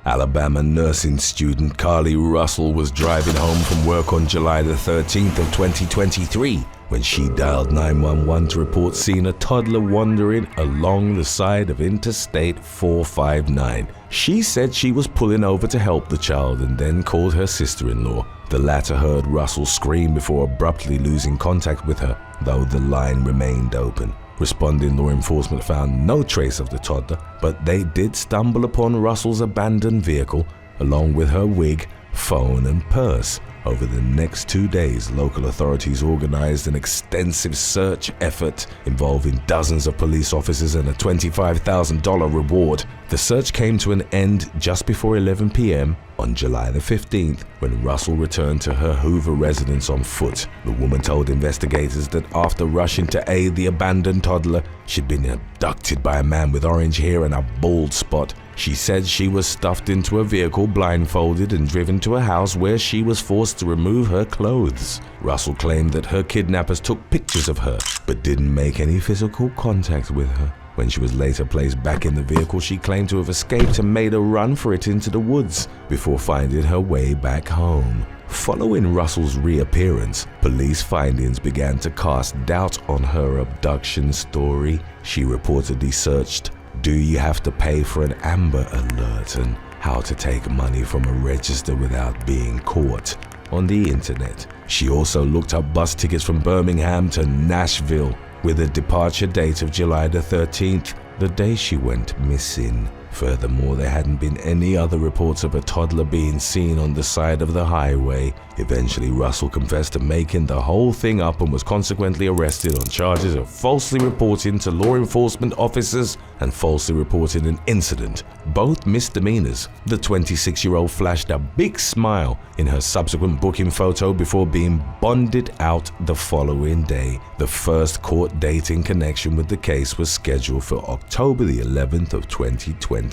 Alabama nursing student Kari Russell was driving home from work on July the 13th of 2023 when she dialed 911 to report seeing a toddler wandering along the side of Interstate 459. She said she was pulling over to help the child and then called her sister-in-law. The latter heard Russell scream before abruptly losing contact with her, though the line remained open. Responding law enforcement found no trace of the toddler, but they did stumble upon Russell's abandoned vehicle, along with her wig, phone, and purse. Over the next 2 days, local authorities organized an extensive search effort involving dozens of police officers and a $25,000 reward. The search came to an end just before 11 p.m. on July the 15th, when Russell returned to her Hoover residence on foot. The woman told investigators that after rushing to aid the abandoned toddler, she'd been abducted by a man with orange hair and a bald spot. She said she was stuffed into a vehicle, blindfolded, and driven to a house where she was forced to remove her clothes. Russell claimed that her kidnappers took pictures of her, but didn't make any physical contact with her. When she was later placed back in the vehicle, she claimed to have escaped and made a run for it into the woods before finding her way back home. Following Russell's reappearance, police findings began to cast doubt on her abduction story. She reportedly searched "Do you have to pay for an Amber Alert?" and "How to take money from a register without being caught" on the internet. She also looked up bus tickets from Birmingham to Nashville with a departure date of July the 13th, the day she went missing. Furthermore, there hadn't been any other reports of a toddler being seen on the side of the highway. Eventually, Russell confessed to making the whole thing up and was consequently arrested on charges of falsely reporting to law enforcement officers and falsely reporting an incident, both misdemeanors. The 26-year-old flashed a big smile in her subsequent booking photo before being bonded out the following day. The first court date in connection with the case was scheduled for October the 11th of 2023.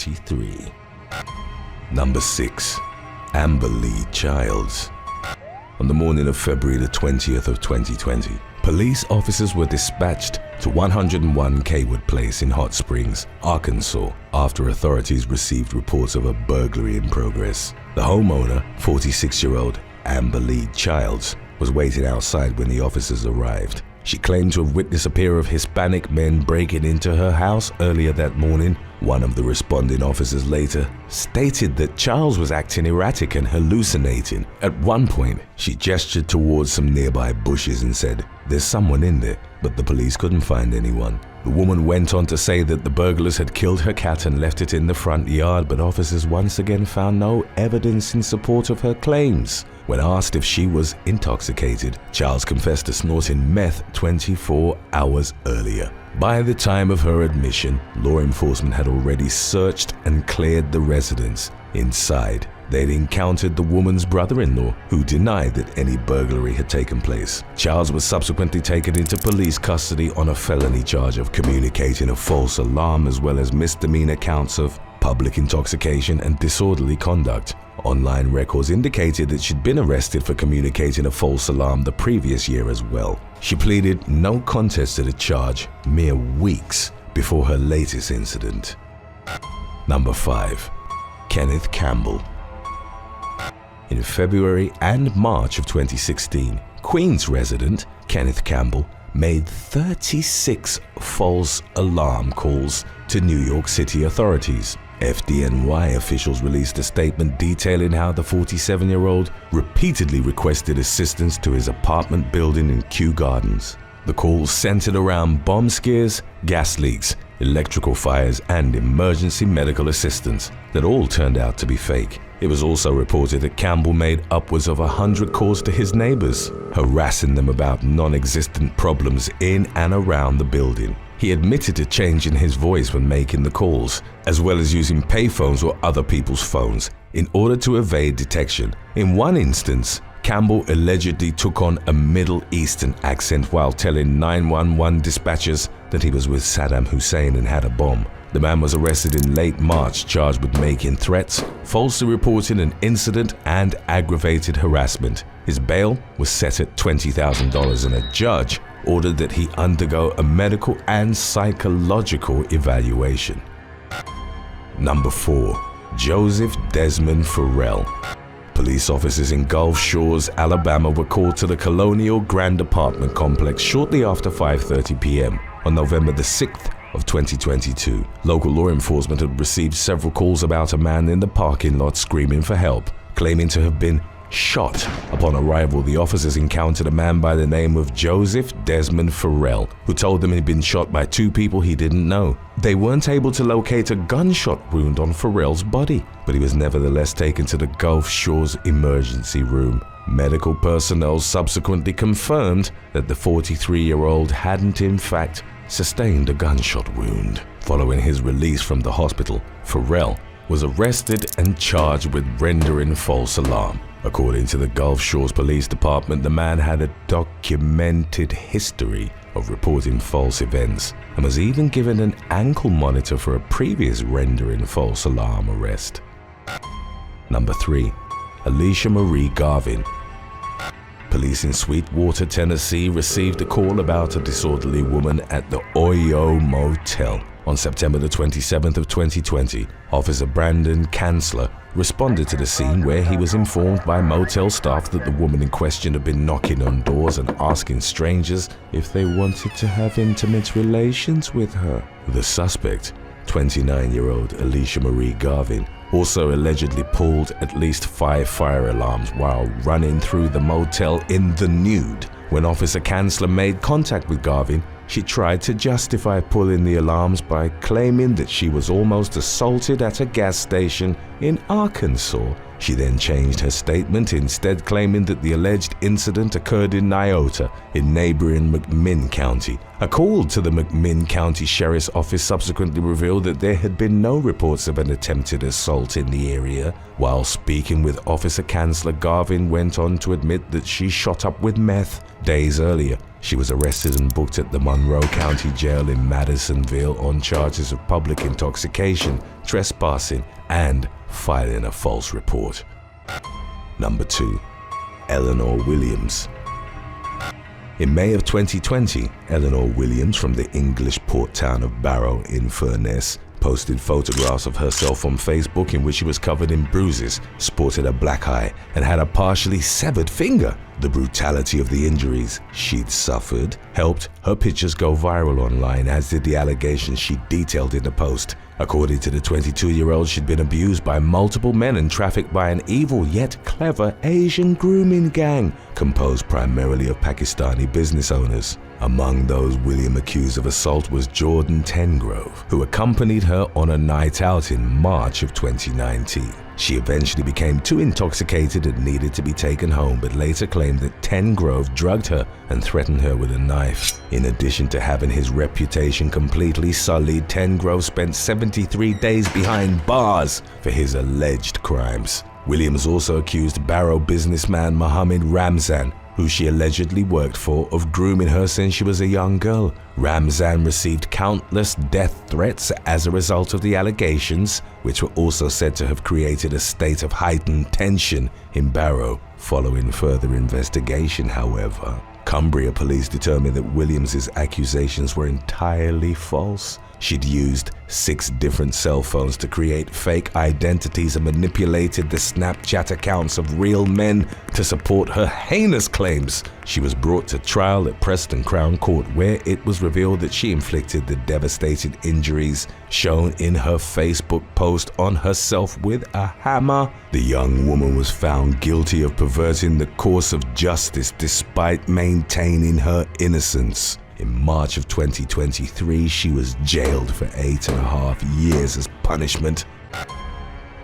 Number 6. Amber Lee Childs. On the morning of February the 20th of 2020, police officers were dispatched to 101 Kaywood Place in Hot Springs, Arkansas, after authorities received reports of a burglary in progress. The homeowner, 46-year-old Amber Lee Childs, was waiting outside when the officers arrived. She claimed to have witnessed a pair of Hispanic men breaking into her house earlier that morning. One of the responding officers later stated that Childs was acting erratic and hallucinating. At one point, she gestured towards some nearby bushes and said, "There's someone in there," but the police couldn't find anyone. The woman went on to say that the burglars had killed her cat and left it in the front yard, but officers once again found no evidence in support of her claims. When asked if she was intoxicated, Childs confessed to snorting meth 24 hours earlier. By the time of her admission, law enforcement had already searched and cleared the residence. Inside, they'd encountered the woman's brother-in-law, who denied that any burglary had taken place. Childs was subsequently taken into police custody on a felony charge of communicating a false alarm, as well as misdemeanor counts of public intoxication and disorderly conduct. Online records indicated that she'd been arrested for communicating a false alarm the previous year as well. She pleaded no contest to the charge mere weeks before her latest incident. Number 5. Kenneth Campbell. In February and March of 2016, Queens resident Kenneth Campbell made 36 false alarm calls to New York City authorities. FDNY officials released a statement detailing how the 47-year-old repeatedly requested assistance to his apartment building in Kew Gardens. The calls centered around bomb scares, gas leaks, electrical fires, and emergency medical assistance that all turned out to be fake. It was also reported that Campbell made upwards of 100 calls to his neighbors, harassing them about non-existent problems in and around the building. He admitted to changing his voice when making the calls, as well as using payphones or other people's phones in order to evade detection. In one instance, Campbell allegedly took on a Middle Eastern accent while telling 911 dispatchers that he was with Saddam Hussein and had a bomb. The man was arrested in late March, charged with making threats, falsely reporting an incident, and aggravated harassment. His bail was set at $20,000 and a judge ordered that he undergo a medical and psychological evaluation. Number 4. Joseph Desmond Fel. Police officers in Gulf Shores, Alabama were called to the Colonial Grand apartment complex shortly after 5:30 p.m. on November the 6th of 2022. Local law enforcement had received several calls about a man in the parking lot screaming for help, claiming to have been shot. Upon arrival, the officers encountered a man by the name of Joseph Desmond Fel, who told them he'd been shot by two people he didn't know. They weren't able to locate a gunshot wound on Fel's body, but he was nevertheless taken to the Gulf Shores emergency room. Medical personnel subsequently confirmed that the 43-year-old hadn't in fact sustained a gunshot wound. Following his release from the hospital, Fel was arrested and charged with rendering false alarm. According to the Gulf Shores Police Department, the man had a documented history of reporting false events and was even given an ankle monitor for a previous rendering false alarm arrest. Number 3. Alicia Marie Garvin. Police in Sweetwater, Tennessee received a call about a disorderly woman at the Oyo Motel. On September the 27th of 2020, Officer Brandon Kanzler responded to the scene, where he was informed by motel staff that the woman in question had been knocking on doors and asking strangers if they wanted to have intimate relations with her. The suspect, 29-year-old Alicia Marie Garvin, also allegedly pulled at least 5 fire alarms while running through the motel in the nude. When Officer Kanzler made contact with Garvin, she tried to justify pulling the alarms by claiming that she was almost assaulted at a gas station in Arkansas. She then changed her statement, instead claiming that the alleged incident occurred in Nyota, in neighboring McMinn County. A call to the McMinn County Sheriff's Office subsequently revealed that there had been no reports of an attempted assault in the area. While speaking with Officer Kanzler, Garvin went on to admit that she shot up with meth. Days earlier, she was arrested and booked at the Monroe County Jail in Madisonville on charges of public intoxication, trespassing, and filing a false report. Number 2. Elanor Williams. In May of 2020, Elanor Williams from the English port town of Barrow in Furness posted photographs of herself on Facebook in which she was covered in bruises, sported a black eye, and had a partially severed finger. The brutality of the injuries she'd suffered helped her pictures go viral online, as did the allegations she detailed in the post. According to the 22-year-old, she'd been abused by multiple men and trafficked by an evil yet clever Asian grooming gang composed primarily of Pakistani business owners. Among those William accused of assault was Jordan Tengrove, who accompanied her on a night out in March of 2019. She eventually became too intoxicated and needed to be taken home, but later claimed that Tengrove drugged her and threatened her with a knife. In addition to having his reputation completely sullied, Tengrove spent 73 days behind bars for his alleged crimes. Williams also accused Barrow businessman Mohammed Ramzan, who she allegedly worked for, of grooming her since she was a young girl. Ramzan received countless death threats as a result of the allegations, which were also said to have created a state of heightened tension in Barrow. Following further investigation, however, Cumbria police determined that Williams's accusations were entirely false. She'd used 6 different cell phones to create fake identities and manipulated the Snapchat accounts of real men to support her heinous claims. She was brought to trial at Preston Crown Court, where it was revealed that she inflicted the devastating injuries shown in her Facebook post on herself with a hammer. The young woman was found guilty of perverting the course of justice despite maintaining her innocence. In March of 2023, she was jailed for 8.5 years as punishment.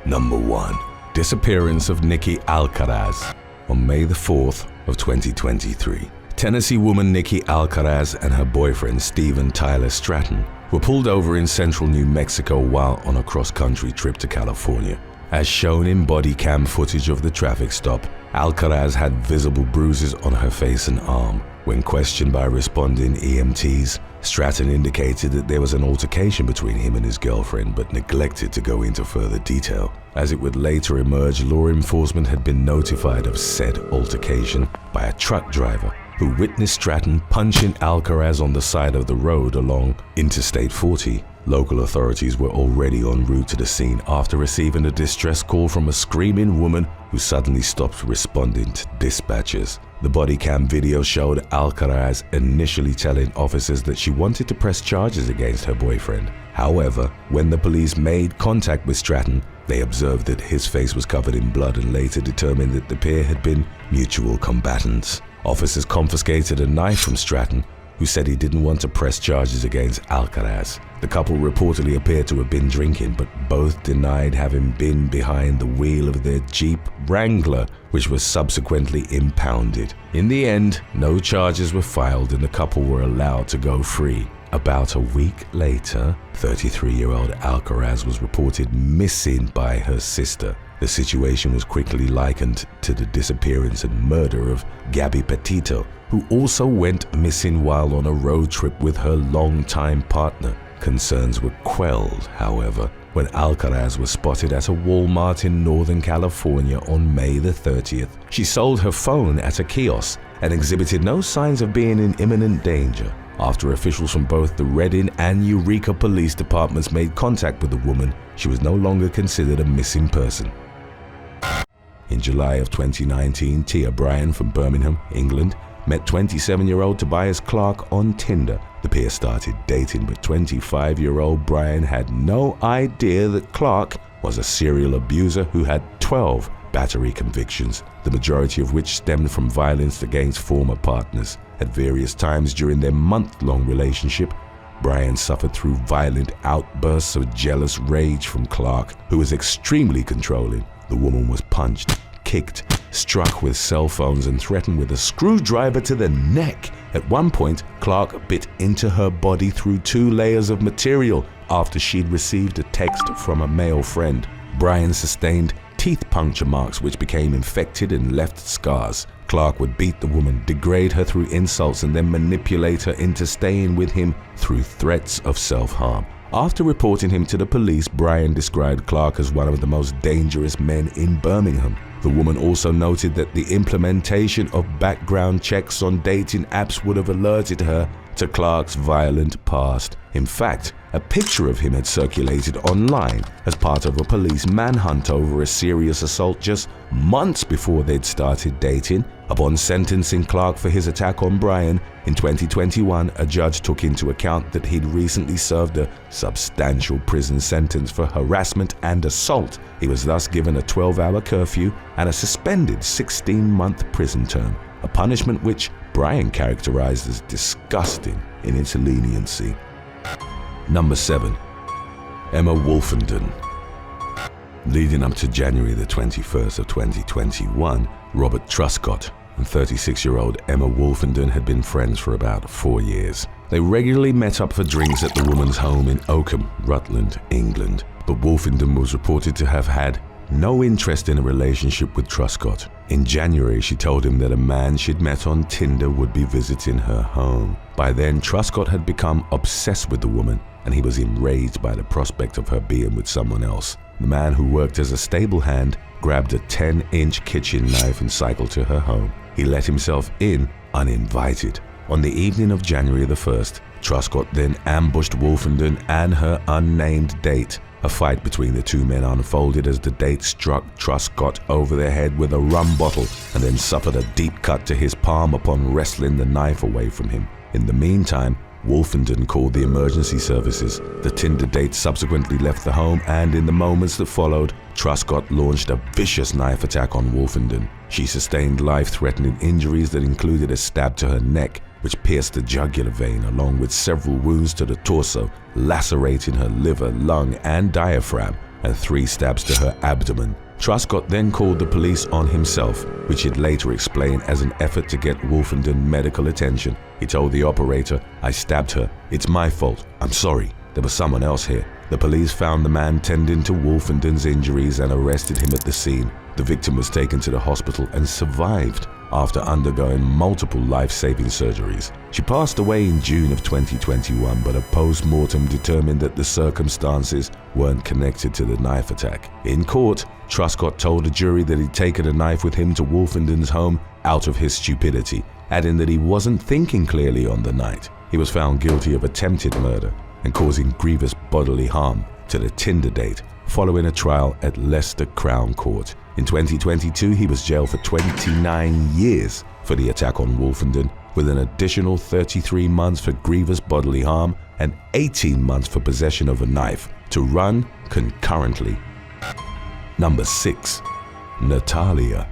Number 1. Disappearance of Nikki Alcaraz. On May the 4th of 2023, Tennessee woman Nikki Alcaraz and her boyfriend Stephen Tyler Stratton were pulled over in central New Mexico while on a cross-country trip to California. As shown in body cam footage of the traffic stop, Alcaraz had visible bruises on her face and arm. When questioned by responding EMTs, Stratton indicated that there was an altercation between him and his girlfriend, but neglected to go into further detail. As it would later emerge, law enforcement had been notified of said altercation by a truck driver who witnessed Stratton punching Alcaraz on the side of the road along Interstate 40. Local authorities were already en route to the scene after receiving a distress call from a screaming woman who suddenly stopped responding to dispatchers. The body cam video showed Alcaraz initially telling officers that she wanted to press charges against her boyfriend. However, when the police made contact with Stratton, they observed that his face was covered in blood and later determined that the pair had been mutual combatants. Officers confiscated a knife from Stratton, who said he didn't want to press charges against Alcaraz. The couple reportedly appeared to have been drinking, but both denied having been behind the wheel of their Jeep Wrangler, which was subsequently impounded. In the end, no charges were filed and the couple were allowed to go free. About a week later, 33-year-old Alcaraz was reported missing by her sister. The situation was quickly likened to the disappearance and murder of Gabby Petito, who also went missing while on a road trip with her longtime partner. Concerns were quelled, however, when Alcaraz was spotted at a Walmart in Northern California on May the 30th. She sold her phone at a kiosk and exhibited no signs of being in imminent danger. After officials from both the Redding and Eureka police departments made contact with the woman, she was no longer considered a missing person. In July of 2019, Tia Bryan from Birmingham, England, met 27-year-old Tobias Clark on Tinder. The pair started dating, but 25-year-old Bryan had no idea that Clark was a serial abuser who had 12 battery convictions, the majority of which stemmed from violence against former partners. At various times during their month-long relationship, Bryan suffered through violent outbursts of jealous rage from Clark, who was extremely controlling. The woman was punched, kicked, struck with cell phones and threatened with a screwdriver to the neck. At one point, Clark bit into her body through 2 layers of material after she'd received a text from a male friend. Bryan sustained teeth puncture marks which became infected and left scars. Clark would beat the woman, degrade her through insults, and then manipulate her into staying with him through threats of self-harm. After reporting him to the police, Bryan described Clark as one of the most dangerous men in Birmingham. The woman also noted that the implementation of background checks on dating apps would have alerted her to Clark's violent past. In fact, a picture of him had circulated online as part of a police manhunt over a serious assault just months before they'd started dating. Upon sentencing Clark for his attack on Bryan in 2021, a judge took into account that he'd recently served a substantial prison sentence for harassment and assault. He was thus given a 12-hour curfew and a suspended 16-month prison term, a punishment which Bryan characterized as disgusting in its leniency. Number 7. Emma Wolfenden. Leading up to January the 21st of 2021, Robert Truscott and 36-year-old Emma Wolfenden had been friends for about 4 years. They regularly met up for drinks at the woman's home in Oakham, Rutland, England, but Wolfenden was reported to have had no interest in a relationship with Truscott. In January, she told him that a man she'd met on Tinder would be visiting her home. By then, Truscott had become obsessed with the woman, and he was enraged by the prospect of her being with someone else. The man, who worked as a stable hand, grabbed a 10-inch kitchen knife and cycled to her home. He let himself in uninvited. On the evening of January the 1st, Truscott then ambushed Wolfenden and her unnamed date. A fight between the two men unfolded as the date struck Truscott over the head with a rum bottle and then suffered a deep cut to his palm upon wresting the knife away from him. In the meantime, Wolfenden called the emergency services. The Tinder date subsequently left the home, and in the moments that followed, Truscott launched a vicious knife attack on Wolfenden. She sustained life-threatening injuries that included a stab to her neck, which pierced the jugular vein, along with several wounds to the torso, lacerating her liver, lung, and diaphragm, and 3 stabs to her abdomen. Truscott then called the police on himself, which he'd later explained as an effort to get Wolfenden medical attention. He told the operator, "I stabbed her. It's my fault. I'm sorry. There was someone else here." The police found the man tending to Wolfenden's injuries and arrested him at the scene. The victim was taken to the hospital and survived after undergoing multiple life-saving surgeries. She passed away in June of 2021, but a post-mortem determined that the circumstances weren't connected to the knife attack. In court, Truscott told a jury that he'd taken a knife with him to Wolfenden's home out of his stupidity, adding that he wasn't thinking clearly on the night. He was found guilty of attempted murder. and causing grievous bodily harm to the Tinder date following a trial at Leicester Crown Court. In 2022, he was jailed for 29 years for the attack on Wolfenden, with an additional 33 months for grievous bodily harm and 18 months for possession of a knife, to run concurrently. Number 6. Natalia.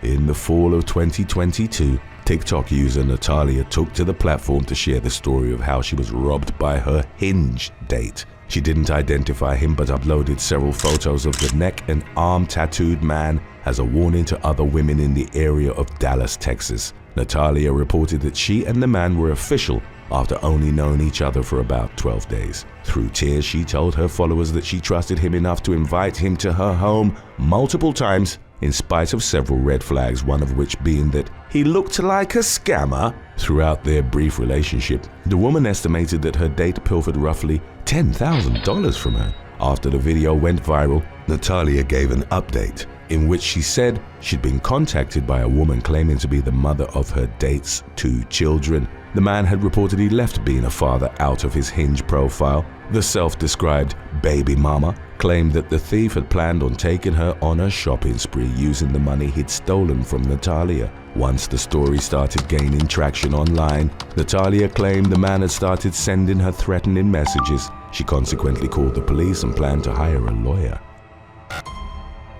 In the fall of 2022, TikTok user Natalia took to the platform to share the story of how she was robbed by her Hinge date. She didn't identify him but uploaded several photos of the neck and arm tattooed man as a warning to other women in the area of Dallas, Texas. Natalia reported that she and the man were official after only knowing each other for about 12 days. Through tears, she told her followers that she trusted him enough to invite him to her home multiple times, in spite of several red flags, one of which being that he looked like a scammer. Throughout their brief relationship, the woman estimated that her date pilfered roughly $10,000 from her. After the video went viral, Natalia gave an update in which she said she'd been contacted by a woman claiming to be the mother of her date's 2 children. The man had reportedly left being a father out of his Hinge profile. The self-described baby mama claimed that the thief had planned on taking her on a shopping spree using the money he'd stolen from Natalia. Once the story started gaining traction online, Natalia claimed the man had started sending her threatening messages. She consequently called the police and planned to hire a lawyer.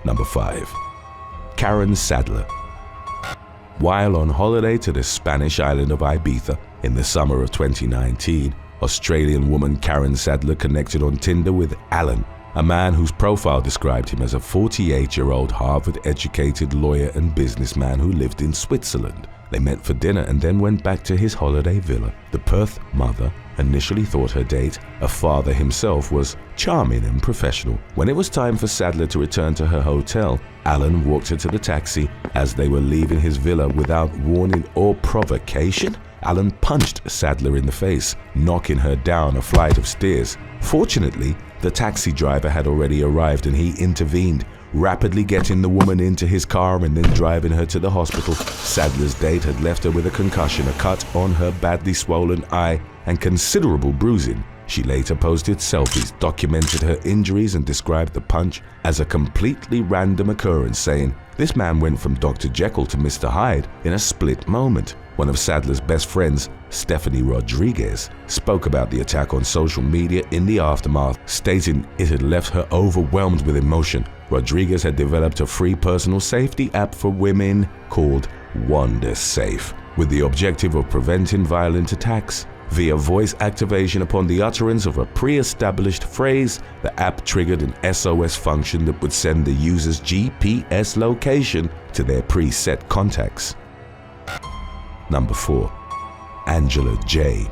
Number 5. Karen Sadler. While on holiday to the Spanish island of Ibiza in the summer of 2019, Australian woman Karen Sadler connected on Tinder with Alan, a man whose profile described him as a 48-year-old Harvard-educated lawyer and businessman who lived in Switzerland. They met for dinner and then went back to his holiday villa. The Perth mother initially thought her date, a father himself, was charming and professional. When it was time for Sadler to return to her hotel, Alan walked her to the taxi. As they were leaving his villa without warning or provocation, Alan punched Sadler in the face, knocking her down a flight of stairs. Fortunately, the taxi driver had already arrived and he intervened, rapidly getting the woman into his car and then driving her to the hospital. Sadler's date had left her with a concussion, a cut on her badly swollen eye, and considerable bruising. She later posted selfies, documented her injuries, and described the punch as a completely random occurrence, saying, "This man went from Dr. Jekyll to Mr. Hyde in a split moment." One of Sadler's best friends, Stephanie Rodriguez, spoke about the attack on social media in the aftermath, stating it had left her overwhelmed with emotion. Rodriguez had developed a free personal safety app for women called Wanda Safe, with the objective of preventing violent attacks. Via voice activation upon the utterance of a pre-established phrase, the app triggered an SOS function that would send the user's GPS location to their preset contacts. Number 4. Angela J.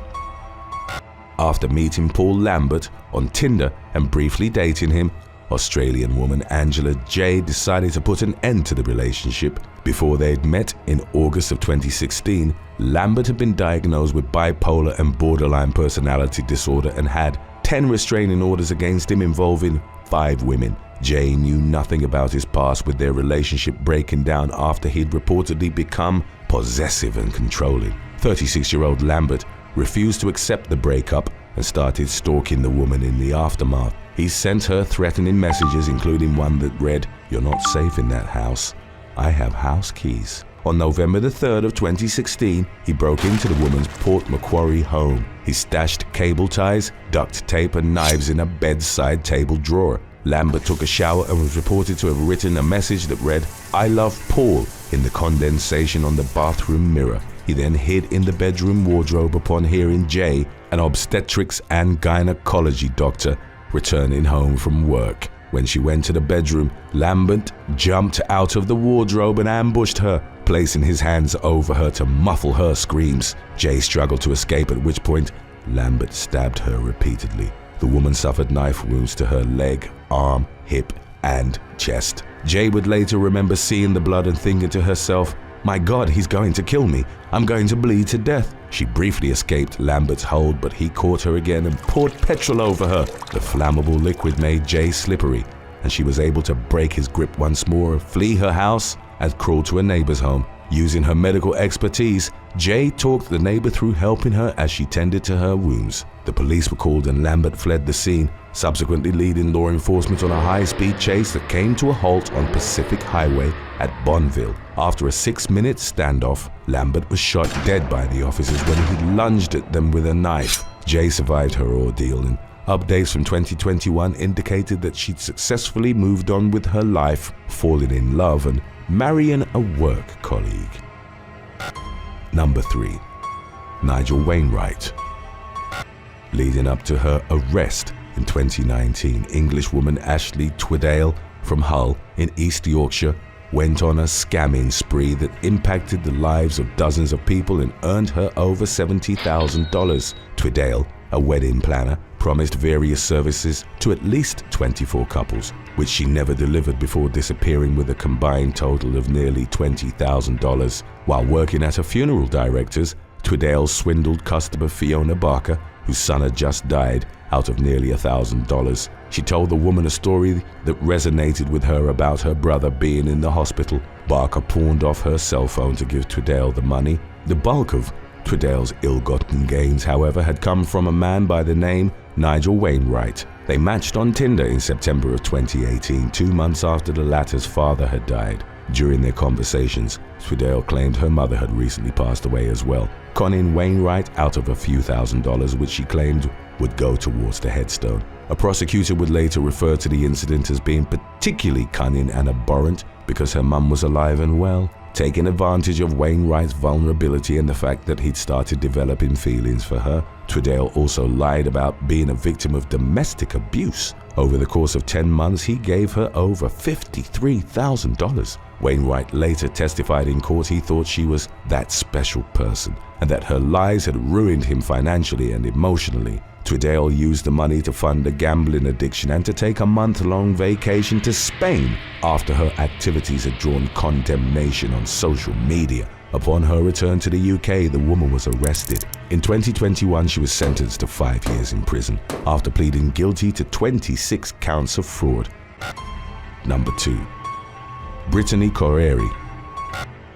After meeting Paul Lambert on Tinder and briefly dating him, Australian woman Angela J decided to put an end to the relationship. Before they'd met in August of 2016, Lambert had been diagnosed with bipolar and borderline personality disorder and had 10 restraining orders against him involving 5 women. Jay knew nothing about his past, with their relationship breaking down after he'd reportedly become possessive and controlling. 36-year-old Lambert refused to accept the breakup and started stalking the woman in the aftermath. He sent her threatening messages, including one that read, "You're not safe in that house. I have house keys." On November the 3rd of 2016, he broke into the woman's Port Macquarie home. He stashed cable ties, duct tape, and knives in a bedside table drawer. Lambert took a shower and was reported to have written a message that read, "I love Paul," in the condensation on the bathroom mirror. He then hid in the bedroom wardrobe upon hearing Jay, an obstetrics and gynecology doctor, returning home from work. When she went to the bedroom, Lambert jumped out of the wardrobe and ambushed her, placing his hands over her to muffle her screams. Jay struggled to escape, at which point Lambert stabbed her repeatedly. The woman suffered knife wounds to her leg, arm, hip, and chest. Jay would later remember seeing the blood and thinking to herself, "My God, he's going to kill me. I'm going to bleed to death." She briefly escaped Lambert's hold, but he caught her again and poured petrol over her. The flammable liquid made Jay slippery, and she was able to break his grip once more, flee her house, and crawl to a neighbor's home. Using her medical expertise, Jay talked the neighbor through helping her as she tended to her wounds. The police were called and Lambert fled the scene, subsequently leading law enforcement on a high-speed chase that came to a halt on Pacific Highway at Bonneville. After a 6-minute standoff, Lambert was shot dead by the officers when he lunged at them with a knife. Jay survived her ordeal, and updates from 2021 indicated that she'd successfully moved on with her life, fallen in love and marrying a work colleague. Number 3. Nigel Wainwright. Leading up to her arrest in 2019, Englishwoman Ashley Tweddale from Hull in East Yorkshire went on a scamming spree that impacted the lives of dozens of people and earned her over $70,000. Tweddale, a wedding planner, promised various services to at least 24 couples, which she never delivered before disappearing with a combined total of nearly $20,000. While working at a funeral director's, Tweddale swindled customer Fiona Barker, whose son had just died, out of nearly $1,000. She told the woman a story that resonated with her about her brother being in the hospital. Barker pawned off her cell phone to give Tweddale the money. The bulk of Tweddale's ill-gotten gains, however, had come from a man by the name Nigel Wainwright. They matched on Tinder in September of 2018, 2 months after the latter's father had died. During their conversations, Tweddale claimed her mother had recently passed away as well, conning Wainwright out of a few $1,000s which she claimed would go towards the headstone. A prosecutor would later refer to the incident as being particularly cunning and abhorrent because her mum was alive and well. Taking advantage of Wainwright's vulnerability and the fact that he'd started developing feelings for her, Tweddale also lied about being a victim of domestic abuse. Over the course of 10 months, he gave her over $53,000. Wainwright later testified in court he thought she was that special person and that her lies had ruined him financially and emotionally. Tweddale used the money to fund a gambling addiction and to take a month-long vacation to Spain after her activities had drawn condemnation on social media. Upon her return to the UK, the woman was arrested. In 2021, she was sentenced to 5 years in prison after pleading guilty to 26 counts of fraud. Number 2. Brittany Keri.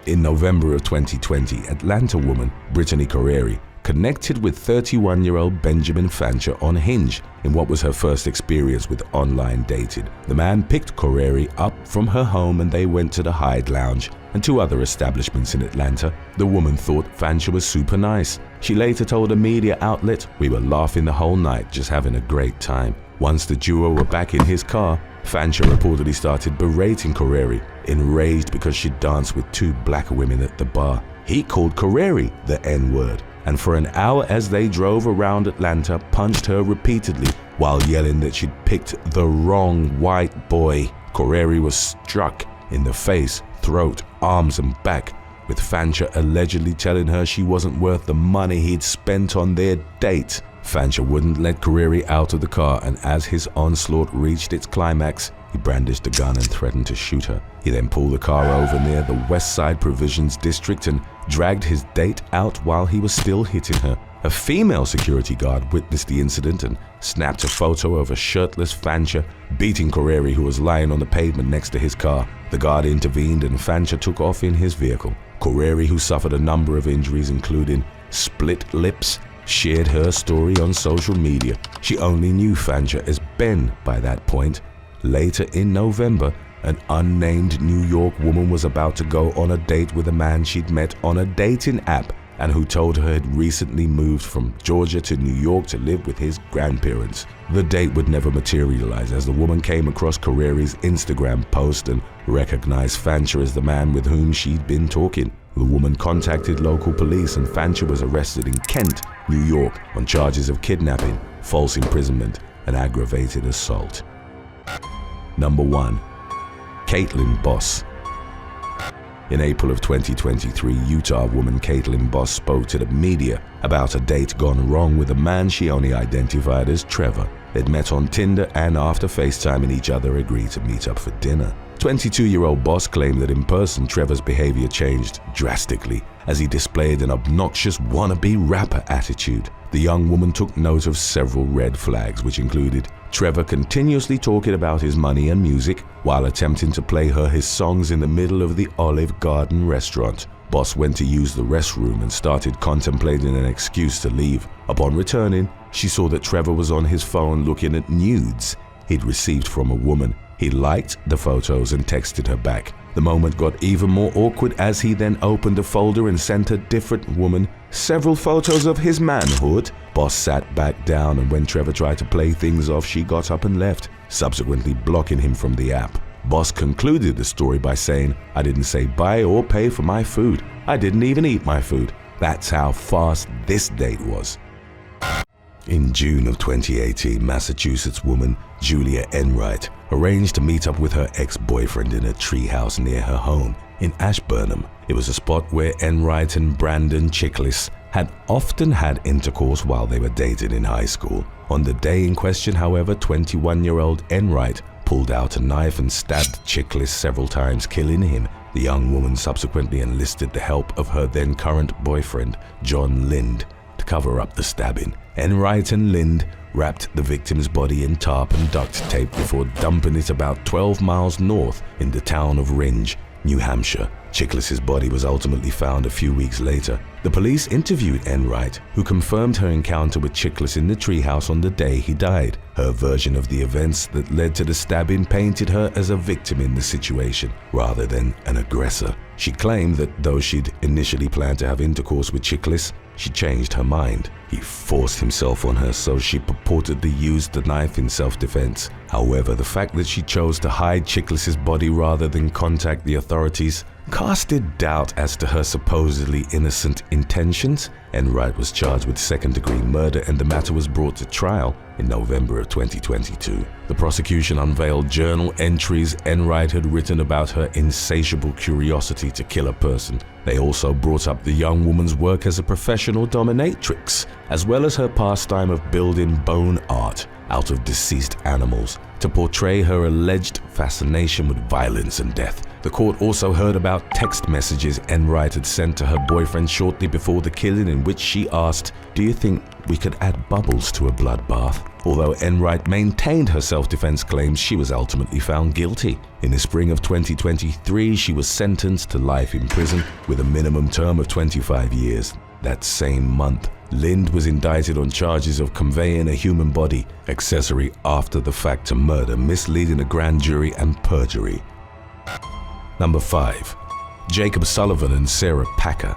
In November of 2020, Atlanta woman Brittany Keri connected with 31-year-old Benjamin Fancher on Hinge in what was her first experience with online dating. The man picked Keri up from her home and they went to the Hyde Lounge and 2 other establishments in Atlanta. The woman thought Fancher was super nice. She later told a media outlet, "We were laughing the whole night, just having a great time." Once the duo were back in his car, Fancher reportedly started berating Keri, enraged because she danced with 2 black women at the bar. He called Keri the N-word, and for an hour as they drove around Atlanta, punched her repeatedly while yelling that she'd picked the wrong white boy. Keri was struck in the face, throat, arms and back, with Fancher allegedly telling her she wasn't worth the money he'd spent on their date. Fancher wouldn't let Keri out of the car, and as his onslaught reached its climax, he brandished a gun and threatened to shoot her. He then pulled the car over near the West Side Provisions District and dragged his date out while he was still hitting her. A female security guard witnessed the incident and snapped a photo of a shirtless Fancher beating Keri, who was lying on the pavement next to his car. The guard intervened and Fancher took off in his vehicle. Keri, who suffered a number of injuries including split lips, shared her story on social media. She only knew Fancher as Ben by that point. Later in November, an unnamed New York woman was about to go on a date with a man she'd met on a dating app and who told her had recently moved from Georgia to New York to live with his grandparents. The date would never materialize as the woman came across Keri's Instagram post and recognized Fancher as the man with whom she'd been talking. The woman contacted local police and Fancher was arrested in Kent, New York on charges of kidnapping, false imprisonment, and aggravated assault. Number 1. Caitlyn Boss. In April of 2023, Utah woman Caitlyn Boss spoke to the media about a date gone wrong with a man she only identified as Trevor. They'd met on Tinder and after FaceTiming each other agreed to meet up for dinner. 22-year-old Boss claimed that in person Trevor's behavior changed drastically as he displayed an obnoxious wannabe rapper attitude. The young woman took note of several red flags, which included Trevor continuously talking about his money and music while attempting to play her his songs in the middle of the Olive Garden restaurant. Boss went to use the restroom and started contemplating an excuse to leave. Upon returning, she saw that Trevor was on his phone looking at nudes he'd received from a woman. He liked the photos and texted her back. The moment got even more awkward as he then opened a folder and sent a different woman several photos of his manhood. Boss sat back down, and when Trevor tried to play things off, she got up and left, subsequently blocking him from the app. Boss concluded the story by saying, "I didn't say buy or pay for my food. I didn't even eat my food." That's how fast this date was. In June of 2018, Massachusetts woman Julia Enright arranged to meet up with her ex-boyfriend in a treehouse near her home in Ashburnham. It was a spot where Enright and Brandon Chiklis had often had intercourse while they were dating in high school. On the day in question, however, 21-year-old Enright pulled out a knife and stabbed Chiklis several times, killing him. The young woman subsequently enlisted the help of her then current boyfriend, John Lind, to cover up the stabbing. Enright and Lind wrapped the victim's body in tarp and duct tape before dumping it about 12 miles north in the town of Rindge, New Hampshire. Chiklis' body was ultimately found a few weeks later. The police interviewed Enright, who confirmed her encounter with Chiklis in the treehouse on the day he died. Her version of the events that led to the stabbing painted her as a victim in the situation, rather than an aggressor. She claimed that though she'd initially planned to have intercourse with Chiklis, she changed her mind. He forced himself on her, so she purportedly used the knife in self-defense. However, the fact that she chose to hide Chiklis' body rather than contact the authorities casted doubt as to her supposedly innocent intentions. Enright was charged with second-degree murder, and the matter was brought to trial in November of 2022. The prosecution unveiled journal entries Enright had written about her insatiable curiosity to kill a person. They also brought up the young woman's work as a professional dominatrix, as well as her pastime of building bone art out of deceased animals to portray her alleged fascination with violence and death. The court also heard about text messages Enright had sent to her boyfriend shortly before the killing, in which she asked, "Do you think we could add bubbles to a bloodbath?" Although Enright maintained her self-defense claims, she was ultimately found guilty. In the spring of 2023, she was sentenced to life in prison with a minimum term of 25 years. That same month, Lind was indicted on charges of conveying a human body, accessory after the fact to murder, misleading a grand jury, and perjury. Number 5. Jacob Sullivan and Sarah Packer.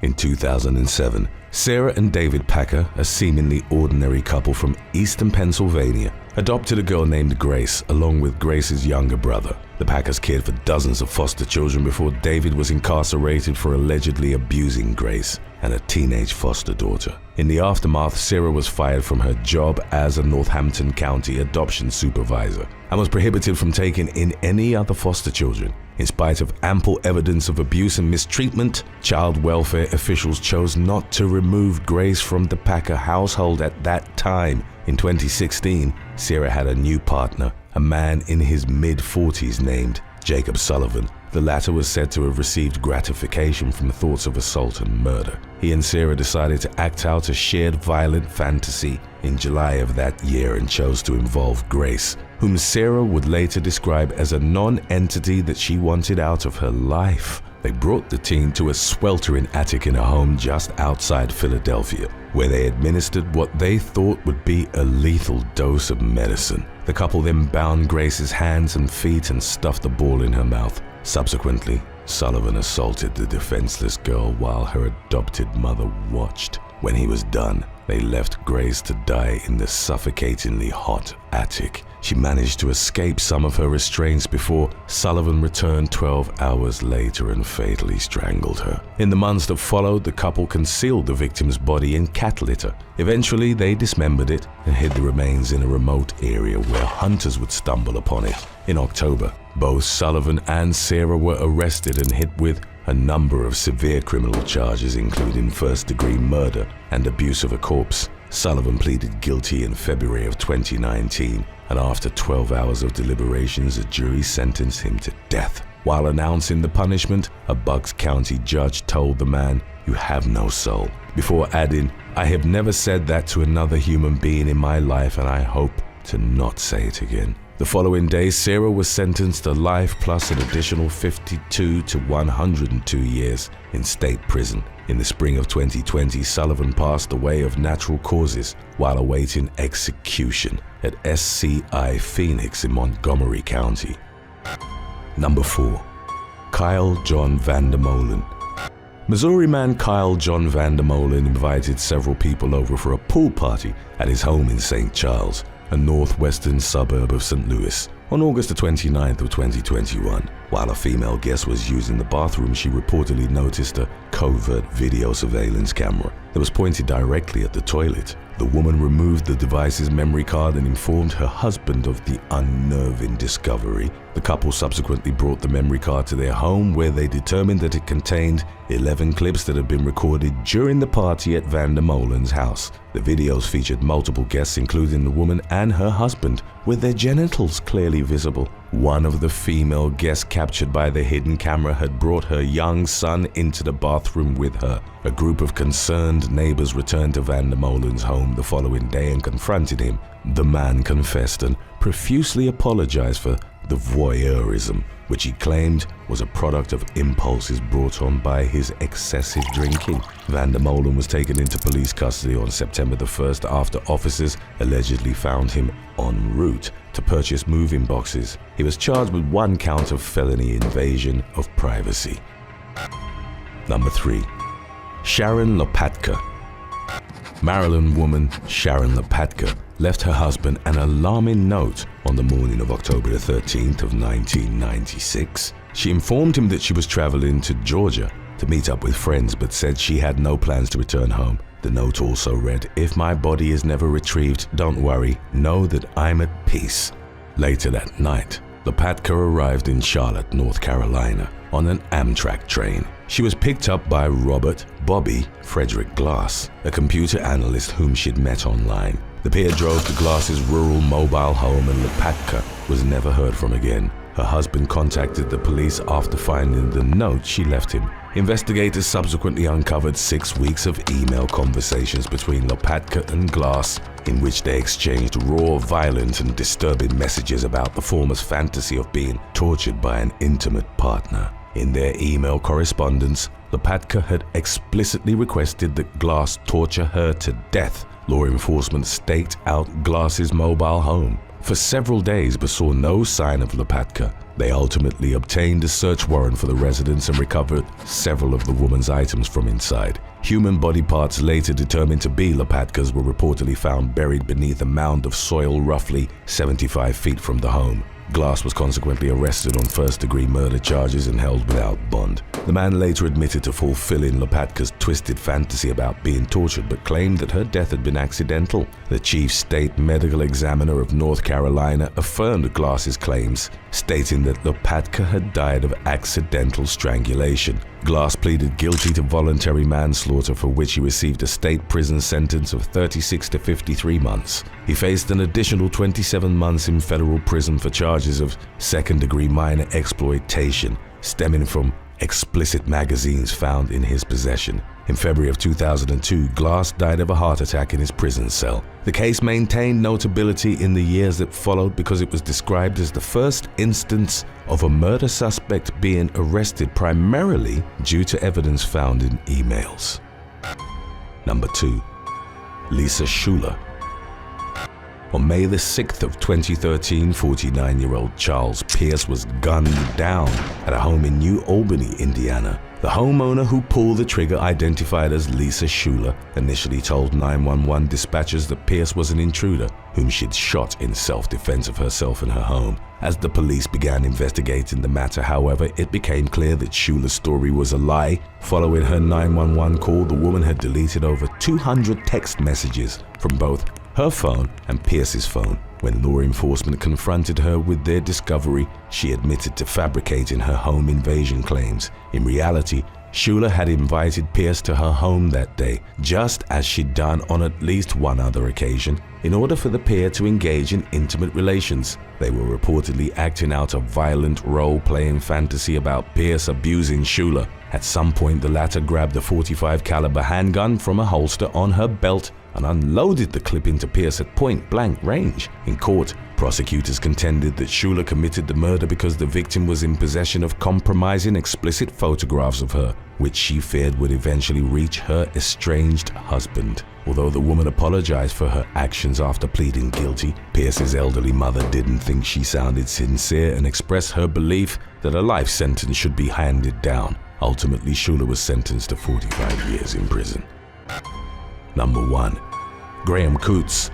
In 2007, Sarah and David Packer, a seemingly ordinary couple from eastern Pennsylvania, adopted a girl named Grace along with Grace's younger brother. The Packers cared for dozens of foster children before David was incarcerated for allegedly abusing Grace and a teenage foster daughter. In the aftermath, Sarah was fired from her job as a Northampton County adoption supervisor and was prohibited from taking in any other foster children. In spite of ample evidence of abuse and mistreatment, child welfare officials chose not to remove Grace from the Packer household at that time. In 2016, Sarah had a new partner, a man in his mid-40s named Jacob Sullivan. The latter was said to have received gratification from thoughts of assault and murder. He and Sarah decided to act out a shared violent fantasy in July of that year and chose to involve Grace, whom Sarah would later describe as a non-entity that she wanted out of her life. They brought the teen to a sweltering attic in a home just outside Philadelphia, where they administered what they thought would be a lethal dose of medicine. The couple then bound Grace's hands and feet and stuffed the ball in her mouth. Subsequently, Sullivan assaulted the defenseless girl while her adopted mother watched. When he was done, they left Grace to die in the suffocatingly hot attic. She managed to escape some of her restraints before Sullivan returned 12 hours later and fatally strangled her. In the months that followed, the couple concealed the victim's body in cat litter. Eventually, they dismembered it and hid the remains in a remote area where hunters would stumble upon it. In October, both Sullivan and Sarah were arrested and hit with a number of severe criminal charges, including first-degree murder and abuse of a corpse. Sullivan pleaded guilty in February of 2019, and after 12 hours of deliberations, a jury sentenced him to death. While announcing the punishment, a Bucks County judge told the man, "You have no soul," before adding, "I have never said that to another human being in my life, and I hope to not say it again." The following day, Sarah was sentenced to life plus an additional 52 to 102 years in state prison. In the spring of 2020, Sullivan passed away of natural causes while awaiting execution at SCI Phoenix in Montgomery County. Number 4. Kyle John Vander Molen. Missouri man Kyle John Vander Molen invited several people over for a pool party at his home in St. Charles, a northwestern suburb of St. Louis, on August 29th of 2021. While a female guest was using the bathroom, she reportedly noticed a covert video surveillance camera that was pointed directly at the toilet. The woman removed the device's memory card and informed her husband of the unnerving discovery. The couple subsequently brought the memory card to their home, where they determined that it contained 11 clips that had been recorded during the party at Vander Molen's house. The videos featured multiple guests, including the woman and her husband, with their genitals clearly visible. One of the female guests captured by the hidden camera had brought her young son into the bathroom with her. A group of concerned neighbors returned to Vander Molen's home the following day and confronted him. The man confessed and profusely apologized for the voyeurism, which he claimed was a product of impulses brought on by his excessive drinking. Vander Molen was taken into police custody on September the 1st after officers allegedly found him en route to purchase moving boxes. He was charged with 1 count of felony invasion of privacy. Number 3. Sharon Latka. Maryland woman Sharon Latka left her husband an alarming note on the morning of October 13th of 1996. She informed him that she was traveling to Georgia to meet up with friends, but said she had no plans to return home. The note also read, "If my body is never retrieved, don't worry, know that I'm at peace." Later that night, Latka arrived in Charlotte, North Carolina, on an Amtrak train. She was picked up by Robert Bobby Frederick Glass, a computer analyst whom she'd met online. The pair drove to Glass's rural mobile home, and Latka was never heard from again. Her husband contacted the police after finding the note she left him. Investigators subsequently uncovered 6 weeks of email conversations between Latka and Glass, in which they exchanged raw, violent, and disturbing messages about the former's fantasy of being tortured by an intimate partner. In their email correspondence, Latka had explicitly requested that Glass torture her to death. Law enforcement staked out Glass's mobile home for several days but saw no sign of Latka. They ultimately obtained a search warrant for the residence and recovered several of the woman's items from inside. Human body parts later determined to be Lapatka's were reportedly found buried beneath a mound of soil roughly 75 feet from the home. Glass was consequently arrested on first-degree murder charges and held without bond. The man later admitted to fulfilling Lapatka's twisted fantasy about being tortured, but claimed that her death had been accidental. The chief state medical examiner of North Carolina affirmed Glass's claims, stating that Latka had died of accidental strangulation. Glass pleaded guilty to voluntary manslaughter, for which he received a state prison sentence of 36 to 53 months. He faced an additional 27 months in federal prison for charges of second-degree minor exploitation stemming from explicit magazines found in his possession. In February of 2002, Glass died of a heart attack in his prison cell. The case maintained notability in the years that followed because it was described as the first instance of a murder suspect being arrested primarily due to evidence found in emails. Number 2. Lisa Schuler. On May the 6th of 2013, 49-year-old Charles Pierce was gunned down at a home in New Albany, Indiana. The homeowner who pulled the trigger, identified as Lisa Schuler, initially told 911 dispatchers that Pierce was an intruder whom she'd shot in self-defense of herself and her home. As the police began investigating the matter, however, it became clear that Schuler's story was a lie. Following her 911 call, the woman had deleted over 200 text messages from both her phone and Pierce's phone. When law enforcement confronted her with their discovery, she admitted to fabricating her home invasion claims. In reality, Schuler had invited Pierce to her home that day, just as she'd done on at least one other occasion, in order for the pair to engage in intimate relations. They were reportedly acting out a violent role-playing fantasy about Pierce abusing Schuler. At some point, the latter grabbed a .45 caliber handgun from a holster on her belt and unloaded the clip into Pierce at point-blank range. In court, prosecutors contended that Shula committed the murder because the victim was in possession of compromising explicit photographs of her, which she feared would eventually reach her estranged husband. Although the woman apologized for her actions after pleading guilty, Pierce's elderly mother didn't think she sounded sincere and expressed her belief that a life sentence should be handed down. Ultimately, Shula was sentenced to 45 years in prison. Number 1. Graham Coots.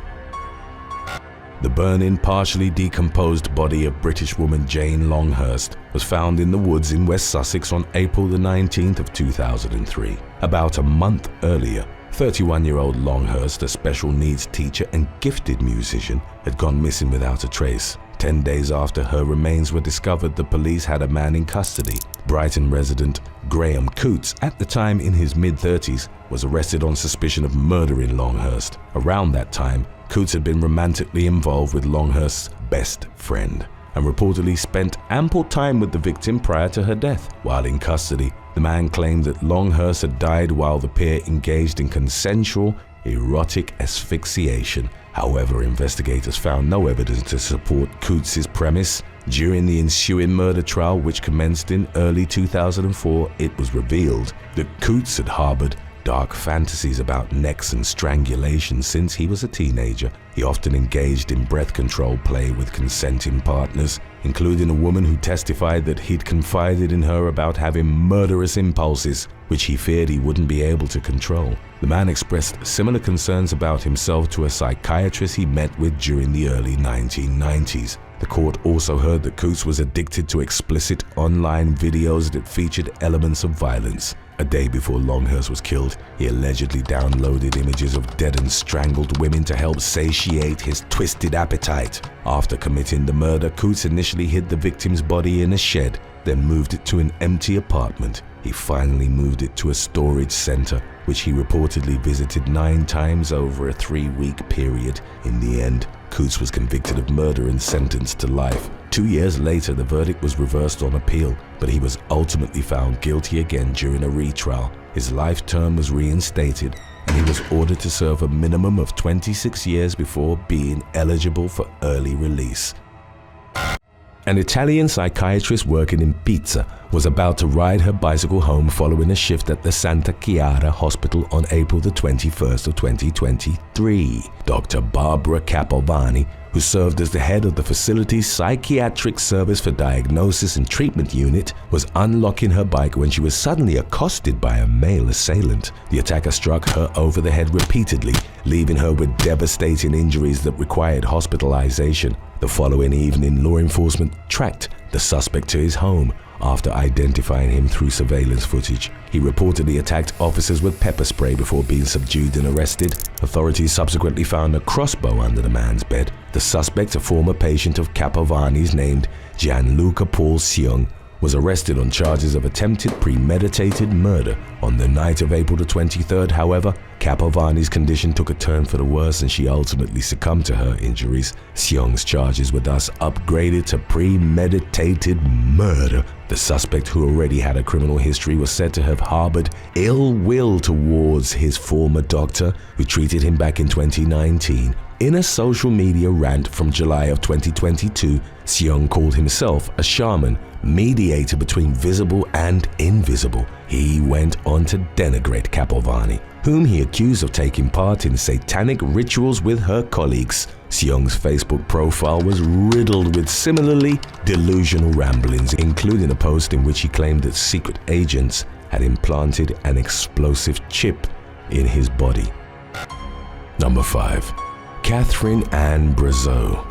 The burning, partially decomposed body of British woman Jane Longhurst was found in the woods in West Sussex on April the 19th of 2003. About a month earlier, 31-year-old Longhurst, a special needs teacher and gifted musician, had gone missing without a trace. 10 days after her remains were discovered, the police had a man in custody. Brighton resident Graham Coots, at the time in his mid-30s, was arrested on suspicion of murdering Longhurst. Around that time, Coots had been romantically involved with Longhurst's best friend and reportedly spent ample time with the victim prior to her death. While in custody, the man claimed that Longhurst had died while the pair engaged in consensual, erotic asphyxiation. However, investigators found no evidence to support Coots' premise. During the ensuing murder trial, which commenced in early 2004, it was revealed that Coots had harbored dark fantasies about necks and strangulation since he was a teenager. He often engaged in breath control play with consenting partners, including a woman who testified that he'd confided in her about having murderous impulses, which he feared he wouldn't be able to control. The man expressed similar concerns about himself to a psychiatrist he met with during the early 1990s. The court also heard that Coots was addicted to explicit online videos that featured elements of violence. A day before Longhurst was killed, he allegedly downloaded images of dead and strangled women to help satiate his twisted appetite. After committing the murder, Coots initially hid the victim's body in a shed, then moved it to an empty apartment. He finally moved it to a storage center, which he reportedly visited 9 times over a 3-week period. In the end, Coots was convicted of murder and sentenced to life. 2 years later, the verdict was reversed on appeal, but he was ultimately found guilty again during a retrial. His life term was reinstated, and he was ordered to serve a minimum of 26 years before being eligible for early release. An Italian psychiatrist working in Pisa was about to ride her bicycle home following a shift at the Santa Chiara Hospital on April the 21st of 2023. Dr. Barbara Capovani, who served as the head of the facility's psychiatric service for diagnosis and treatment unit, was unlocking her bike when she was suddenly accosted by a male assailant. The attacker struck her over the head repeatedly, leaving her with devastating injuries that required hospitalization. The following evening, law enforcement tracked the suspect to his home. After identifying him through surveillance footage, he reportedly attacked officers with pepper spray before being subdued and arrested. Authorities subsequently found a crossbow under the man's bed. The suspect, a former patient of Capovani's named Gianluca Paul Seung, was arrested on charges of attempted premeditated murder. On the night of April the 23rd, however, Capovani's condition took a turn for the worse and she ultimately succumbed to her injuries. Seung's charges were thus upgraded to premeditated murder. The suspect, who already had a criminal history, was said to have harbored ill will towards his former doctor, who treated him back in 2019. In a social media rant from July of 2022, Seung called himself a shaman, mediator between visible and invisible. He went on to denigrate Capovani, whom he accused of taking part in satanic rituals with her colleagues. Seung's Facebook profile was riddled with similarly delusional ramblings, including a post in which he claimed that secret agents had implanted an explosive chip in his body. Number 5. Catherine Ann Brazeau.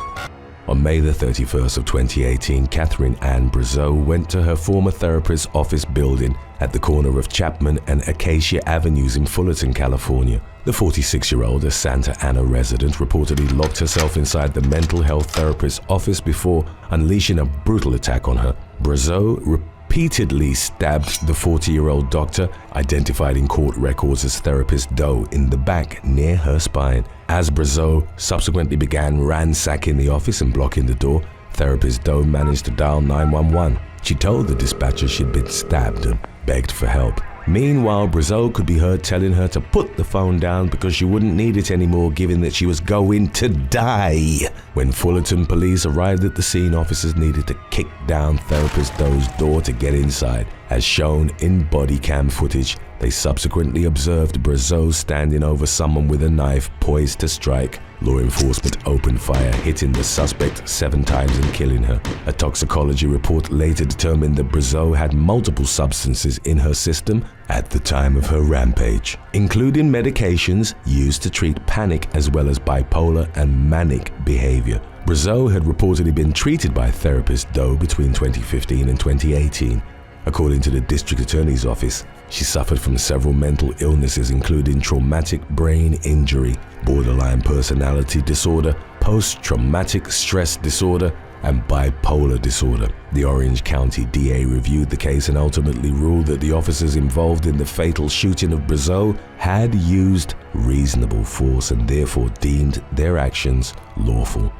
On May the 31st of 2018, Catherine Ann Brazeau went to her former therapist's office building at the corner of Chapman and Acacia Avenues in Fullerton, California. The 46-year-old, a Santa Ana resident, reportedly locked herself inside the mental health therapist's office before unleashing a brutal attack on her. Brazeau repeatedly stabbed the 40-year-old doctor, identified in court records as therapist Doe, in the back near her spine. As Brazeau subsequently began ransacking the office and blocking the door, therapist Doe managed to dial 911. She told the dispatcher she'd been stabbed and begged for help. Meanwhile, Brazeau could be heard telling her to put the phone down because she wouldn't need it anymore, given that she was going to die. When Fullerton police arrived at the scene, officers needed to kick down therapist Doe's door to get inside. As shown in body cam footage, they subsequently observed Brazeau standing over someone with a knife poised to strike. Law enforcement opened fire, hitting the suspect 7 times and killing her. A toxicology report later determined that Brazeau had multiple substances in her system at the time of her rampage, including medications used to treat panic as well as bipolar and manic behavior. Brazeau had reportedly been treated by therapist Doe between 2015 and 2018. According to the district attorney's office, she suffered from several mental illnesses including traumatic brain injury, borderline personality disorder, post-traumatic stress disorder, and bipolar disorder. The Orange County DA reviewed the case and ultimately ruled that the officers involved in the fatal shooting of Brazeau had used reasonable force and therefore deemed their actions lawful.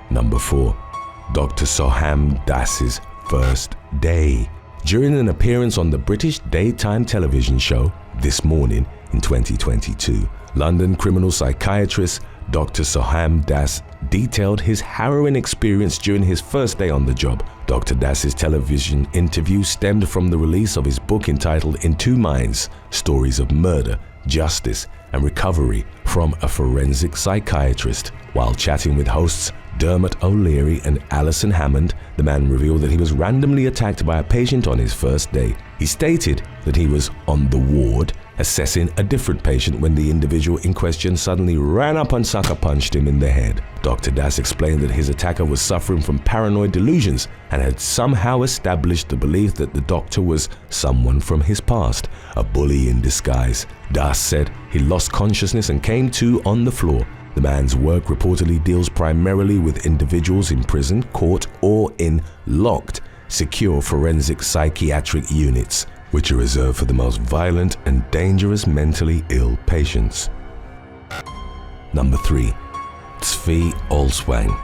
Number 4. Dr. Soham Das's first day. During an appearance on the British daytime television show This Morning in 2022, London criminal psychiatrist Dr. Soham Das detailed his harrowing experience during his first day on the job. Dr. Das's television interview stemmed from the release of his book entitled In Two Minds: Stories of Murder, Justice, and Recovery from a Forensic Psychiatrist. While chatting with hosts Dermot O'Leary and Alison Hammond, the man revealed that he was randomly attacked by a patient on his first day. He stated that he was on the ward assessing a different patient when the individual in question suddenly ran up and sucker punched him in the head. Dr. Das explained that his attacker was suffering from paranoid delusions and had somehow established the belief that the doctor was someone from his past, a bully in disguise. Das said he lost consciousness and came to on the floor. The man's work reportedly deals primarily with individuals in prison, court, or in locked, secure forensic psychiatric units, which are reserved for the most violent and dangerous mentally ill patients. Number 3. Tzvi Olswang.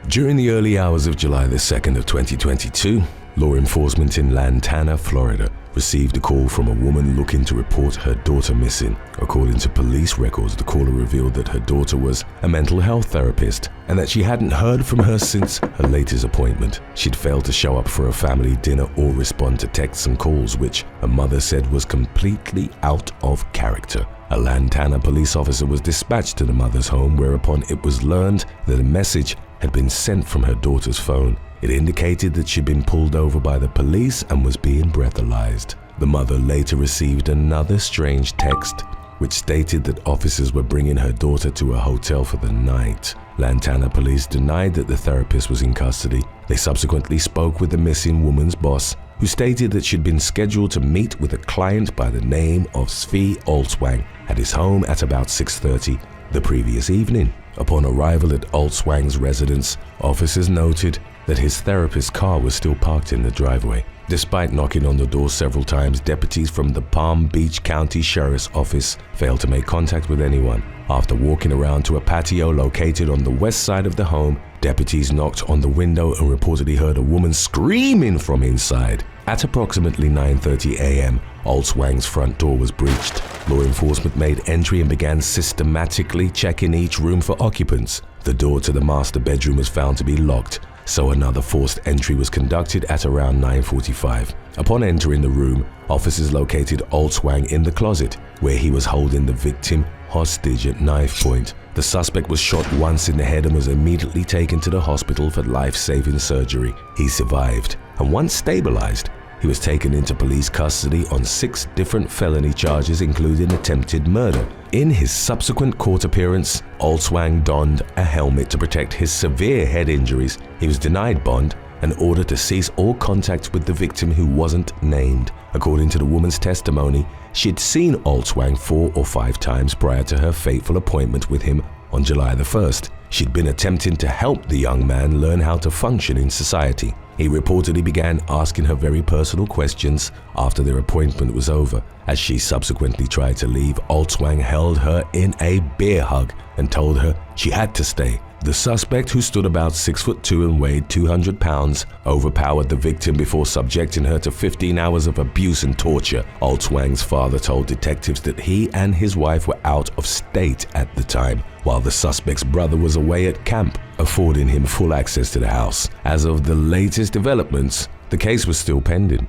During the early hours of July the 2nd of 2022, law enforcement in Lantana, Florida, received a call from a woman looking to report her daughter missing. According to police records, the caller revealed that her daughter was a mental health therapist and that she hadn't heard from her since her latest appointment. She'd failed to show up for a family dinner or respond to texts and calls, which her mother said was completely out of character. A Lantana police officer was dispatched to the mother's home, whereupon it was learned that a message had been sent from her daughter's phone. It indicated that she'd been pulled over by the police and was being breathalyzed. The mother later received another strange text which stated that officers were bringing her daughter to a hotel for the night. Lantana police denied that the therapist was in custody. They subsequently spoke with the missing woman's boss, who stated that she'd been scheduled to meet with a client by the name of Tzvi Olswang at his home at about 6:30 the previous evening. Upon arrival at Olswang's residence, officers noted that his therapist's car was still parked in the driveway. Despite knocking on the door several times, deputies from the Palm Beach County Sheriff's Office failed to make contact with anyone. After walking around to a patio located on the west side of the home, deputies knocked on the window and reportedly heard a woman screaming from inside. At approximately 9:30 a.m., Olswang's front door was breached. Law enforcement made entry and began systematically checking each room for occupants. The door to the master bedroom was found to be locked, so another forced entry was conducted at around 9:45. Upon entering the room, officers located Olswang in the closet, where he was holding the victim hostage at knife point. The suspect was shot once in the head and was immediately taken to the hospital for life-saving surgery. He survived, and once stabilized, he was taken into police custody on 6 different felony charges, including attempted murder. In his subsequent court appearance, Olswang donned a helmet to protect his severe head injuries. He was denied bond and ordered to cease all contact with the victim, who wasn't named. According to the woman's testimony, she'd seen Olswang 4 or 5 times prior to her fateful appointment with him on July the 1st. She'd been attempting to help the young man learn how to function in society. He reportedly began asking her very personal questions after their appointment was over. As she subsequently tried to leave, Olswang held her in a bear hug and told her she had to stay The suspect, who stood about 6'2" and weighed 200 pounds, overpowered the victim before subjecting her to 15 hours of abuse and torture. Oldswang's father told detectives that he and his wife were out of state at the time, while the suspect's brother was away at camp, affording him full access to the house. As of the latest developments, the case was still pending.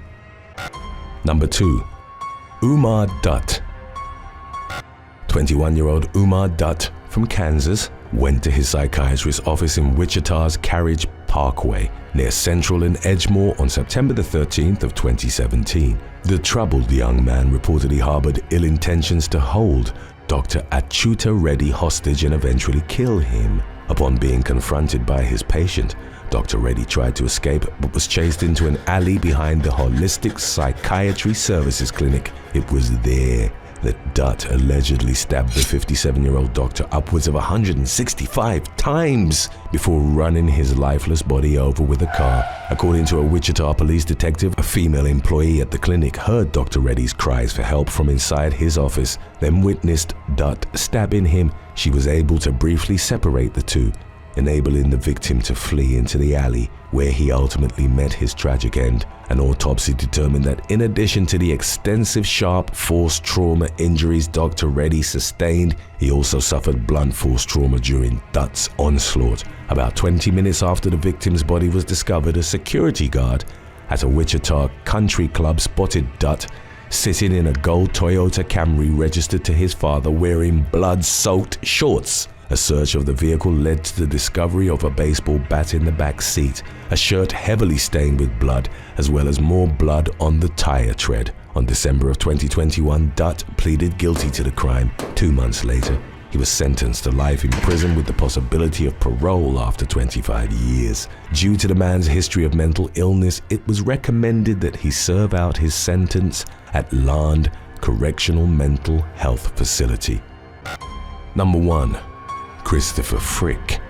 Number 2. Umar Dut. 21-year-old Umar Dut from Kansas went to his psychiatrist's office in Wichita's Carriage Parkway near Central and Edgemore on September the 13th of 2017. The troubled young man reportedly harbored ill intentions to hold Dr. Achyuta Reddy hostage and eventually kill him. Upon being confronted by his patient, Dr. Reddy tried to escape but was chased into an alley behind the Holistic Psychiatry Services Clinic. It was there that Dut allegedly stabbed the 57-year-old doctor upwards of 165 times before running his lifeless body over with a car. According to a Wichita police detective, a female employee at the clinic heard Dr. Reddy's cries for help from inside his office, then witnessed Dut stabbing him. She was able to briefly separate the two, enabling the victim to flee into the alley, where he ultimately met his tragic end. An autopsy determined that in addition to the extensive sharp force trauma injuries Dr. Reddy sustained, he also suffered blunt force trauma during Dut's onslaught. About 20 minutes after the victim's body was discovered, a security guard at a Wichita country club spotted Dut sitting in a gold Toyota Camry registered to his father, wearing blood-soaked shorts. A search of the vehicle led to the discovery of a baseball bat in the back seat, a shirt heavily stained with blood, as well as more blood on the tire tread. On December of 2021, Dut pleaded guilty to the crime. 2 months later, he was sentenced to life in prison with the possibility of parole after 25 years. Due to the man's history of mental illness, it was recommended that he serve out his sentence at Land Correctional Mental Health Facility. Number 1. Christopher Frick.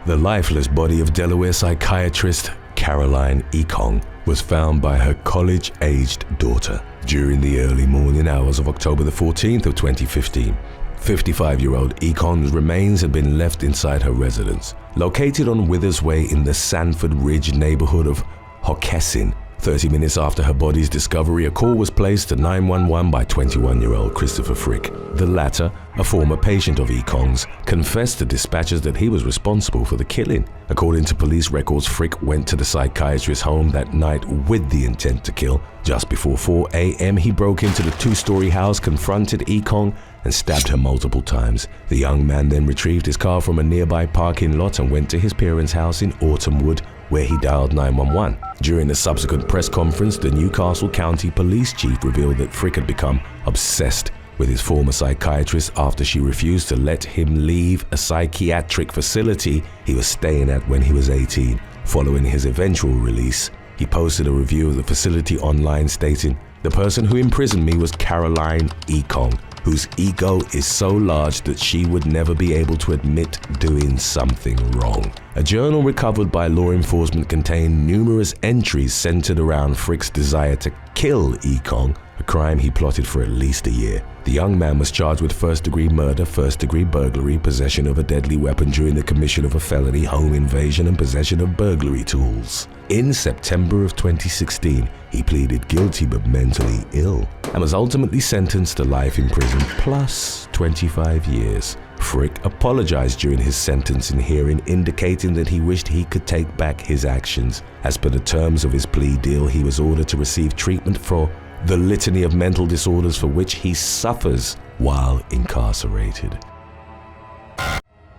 The lifeless body of Delaware psychiatrist Caroline Ekong was found by her college-aged daughter during the early morning hours of October the 14th of 2015. 55-year-old Ekong's remains had been left inside her residence, located on Withers Way in the Sanford Ridge neighborhood of Hockessin. 30 minutes after her body's discovery, a call was placed to 911 by 21-year-old Christopher Frick. The latter, a former patient of Ekong's, confessed to dispatchers that he was responsible for the killing. According to police records, Frick went to the psychiatrist's home that night with the intent to kill. Just before 4 a.m., he broke into the two-story house, confronted Ekong, and stabbed her multiple times. The young man then retrieved his car from a nearby parking lot and went to his parents' house in Autumnwood, where he dialed 911. During a subsequent press conference, the Newcastle County Police Chief revealed that Frick had become obsessed with his former psychiatrist after she refused to let him leave a psychiatric facility he was staying at when he was 18. Following his eventual release, he posted a review of the facility online stating, "The person who imprisoned me was Caroline Ekong, whose ego is so large that she would never be able to admit doing something wrong." A journal recovered by law enforcement contained numerous entries centered around Frick's desire to kill Ekong, a crime he plotted for at least a year. The young man was charged with first-degree murder, first-degree burglary, possession of a deadly weapon during the commission of a felony, home invasion, and possession of burglary tools. In September of 2016, he pleaded guilty but mentally ill and was ultimately sentenced to life in prison plus 25 years. Frick apologized during his sentencing hearing, indicating that he wished he could take back his actions. As per the terms of his plea deal, he was ordered to receive treatment for the litany of mental disorders for which he suffers while incarcerated.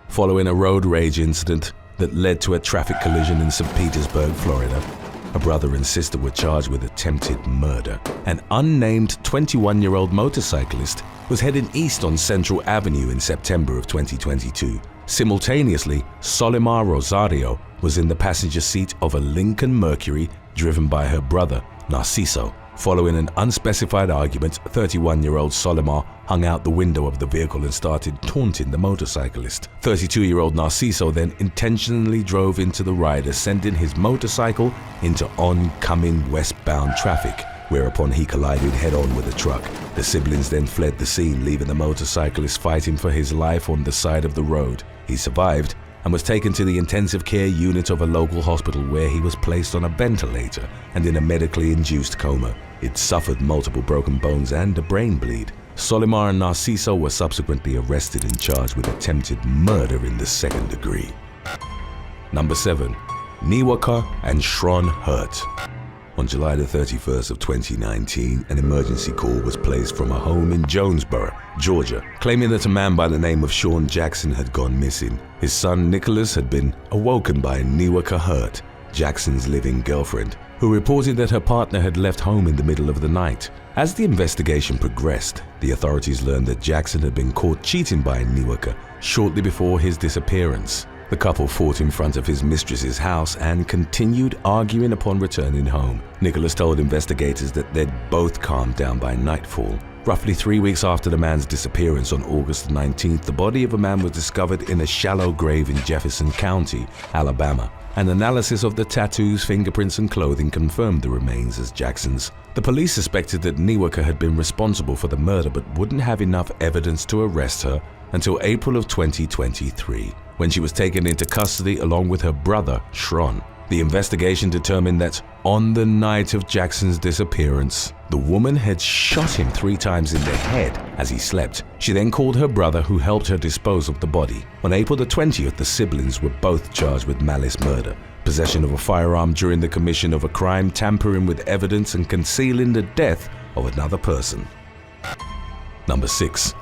Following a road rage incident that led to a traffic collision in St. Petersburg, Florida, a brother and sister were charged with attempted murder. An unnamed 21-year-old motorcyclist was heading east on Central Avenue in September of 2022. Simultaneously, Solimar Rosario was in the passenger seat of a Lincoln Mercury driven by her brother, Narciso. Following an unspecified argument, 31-year-old Solimar hung out the window of the vehicle and started taunting the motorcyclist. 32-year-old Narciso then intentionally drove into the rider, sending his motorcycle into oncoming westbound traffic, whereupon he collided head-on with a truck. The siblings then fled the scene, leaving the motorcyclist fighting for his life on the side of the road. He survived and was taken to the intensive care unit of a local hospital where he was placed on a ventilator and in a medically induced coma. He'd suffered multiple broken bones and a brain bleed. Solimar and Narciso were subsequently arrested and charged with attempted murder in the second degree. Number 7. Neaker and Shawn hurt. On July the 31st of 2019, an emergency call was placed from a home in Jonesboro, Georgia, claiming that a man by the name of Shawn Jackson had gone missing. His son Nicholas had been awoken by Neaker Hurt, Jackson's living girlfriend, who reported that her partner had left home in the middle of the night. As the investigation progressed, the authorities learned that Jackson had been caught cheating by Neaker shortly before his disappearance. The couple fought in front of his mistress's house and continued arguing upon returning home. Nicholas told investigators that they'd both calmed down by nightfall. Roughly 3 weeks after the man's disappearance on August 19th, the body of a man was discovered in a shallow grave in Jefferson County, Alabama. An analysis of the tattoos, fingerprints, and clothing confirmed the remains as Jackson's. The police suspected that Neaker had been responsible for the murder but wouldn't have enough evidence to arrest her until April of 2023, when she was taken into custody along with her brother, Shawn. The investigation determined that on the night of Jackson's disappearance, the woman had shot him 3 times in the head as he slept. She then called her brother, who helped her dispose of the body. On April the 20th, the siblings were both charged with malice murder, possession of a firearm during the commission of a crime, tampering with evidence, and concealing the death of another person. Number 6.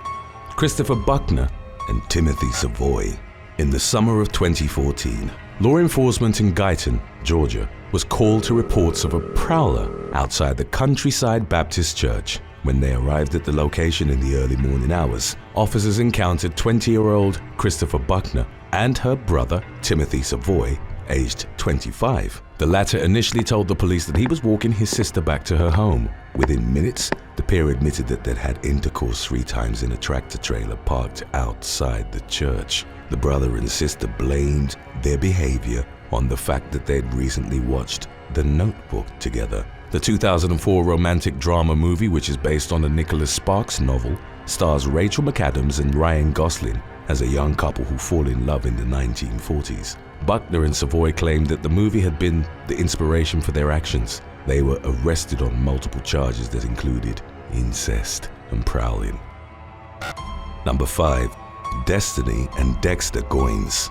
Christopher Buckner and Timothy Savoy. In the summer of 2014, law enforcement in Guyton, Georgia, was called to reports of a prowler outside the Countryside Baptist Church. When they arrived at the location in the early morning hours, officers encountered 20-year-old Christopher Buckner and her brother, Timothy Savoy, aged 25. The latter initially told the police that he was walking his sister back to her home. Within minutes, the pair admitted that they'd had intercourse 3 times in a tractor-trailer parked outside the church. The brother and sister blamed their behavior on the fact that they'd recently watched The Notebook together. The 2004 romantic drama movie, which is based on a Nicholas Sparks novel, stars Rachel McAdams and Ryan Gosling as a young couple who fall in love in the 1940s. Buckner and Savoy claimed that the movie had been the inspiration for their actions. They were arrested on multiple charges that included incest and prowling. Number 5. Destiny and Dexter Goins.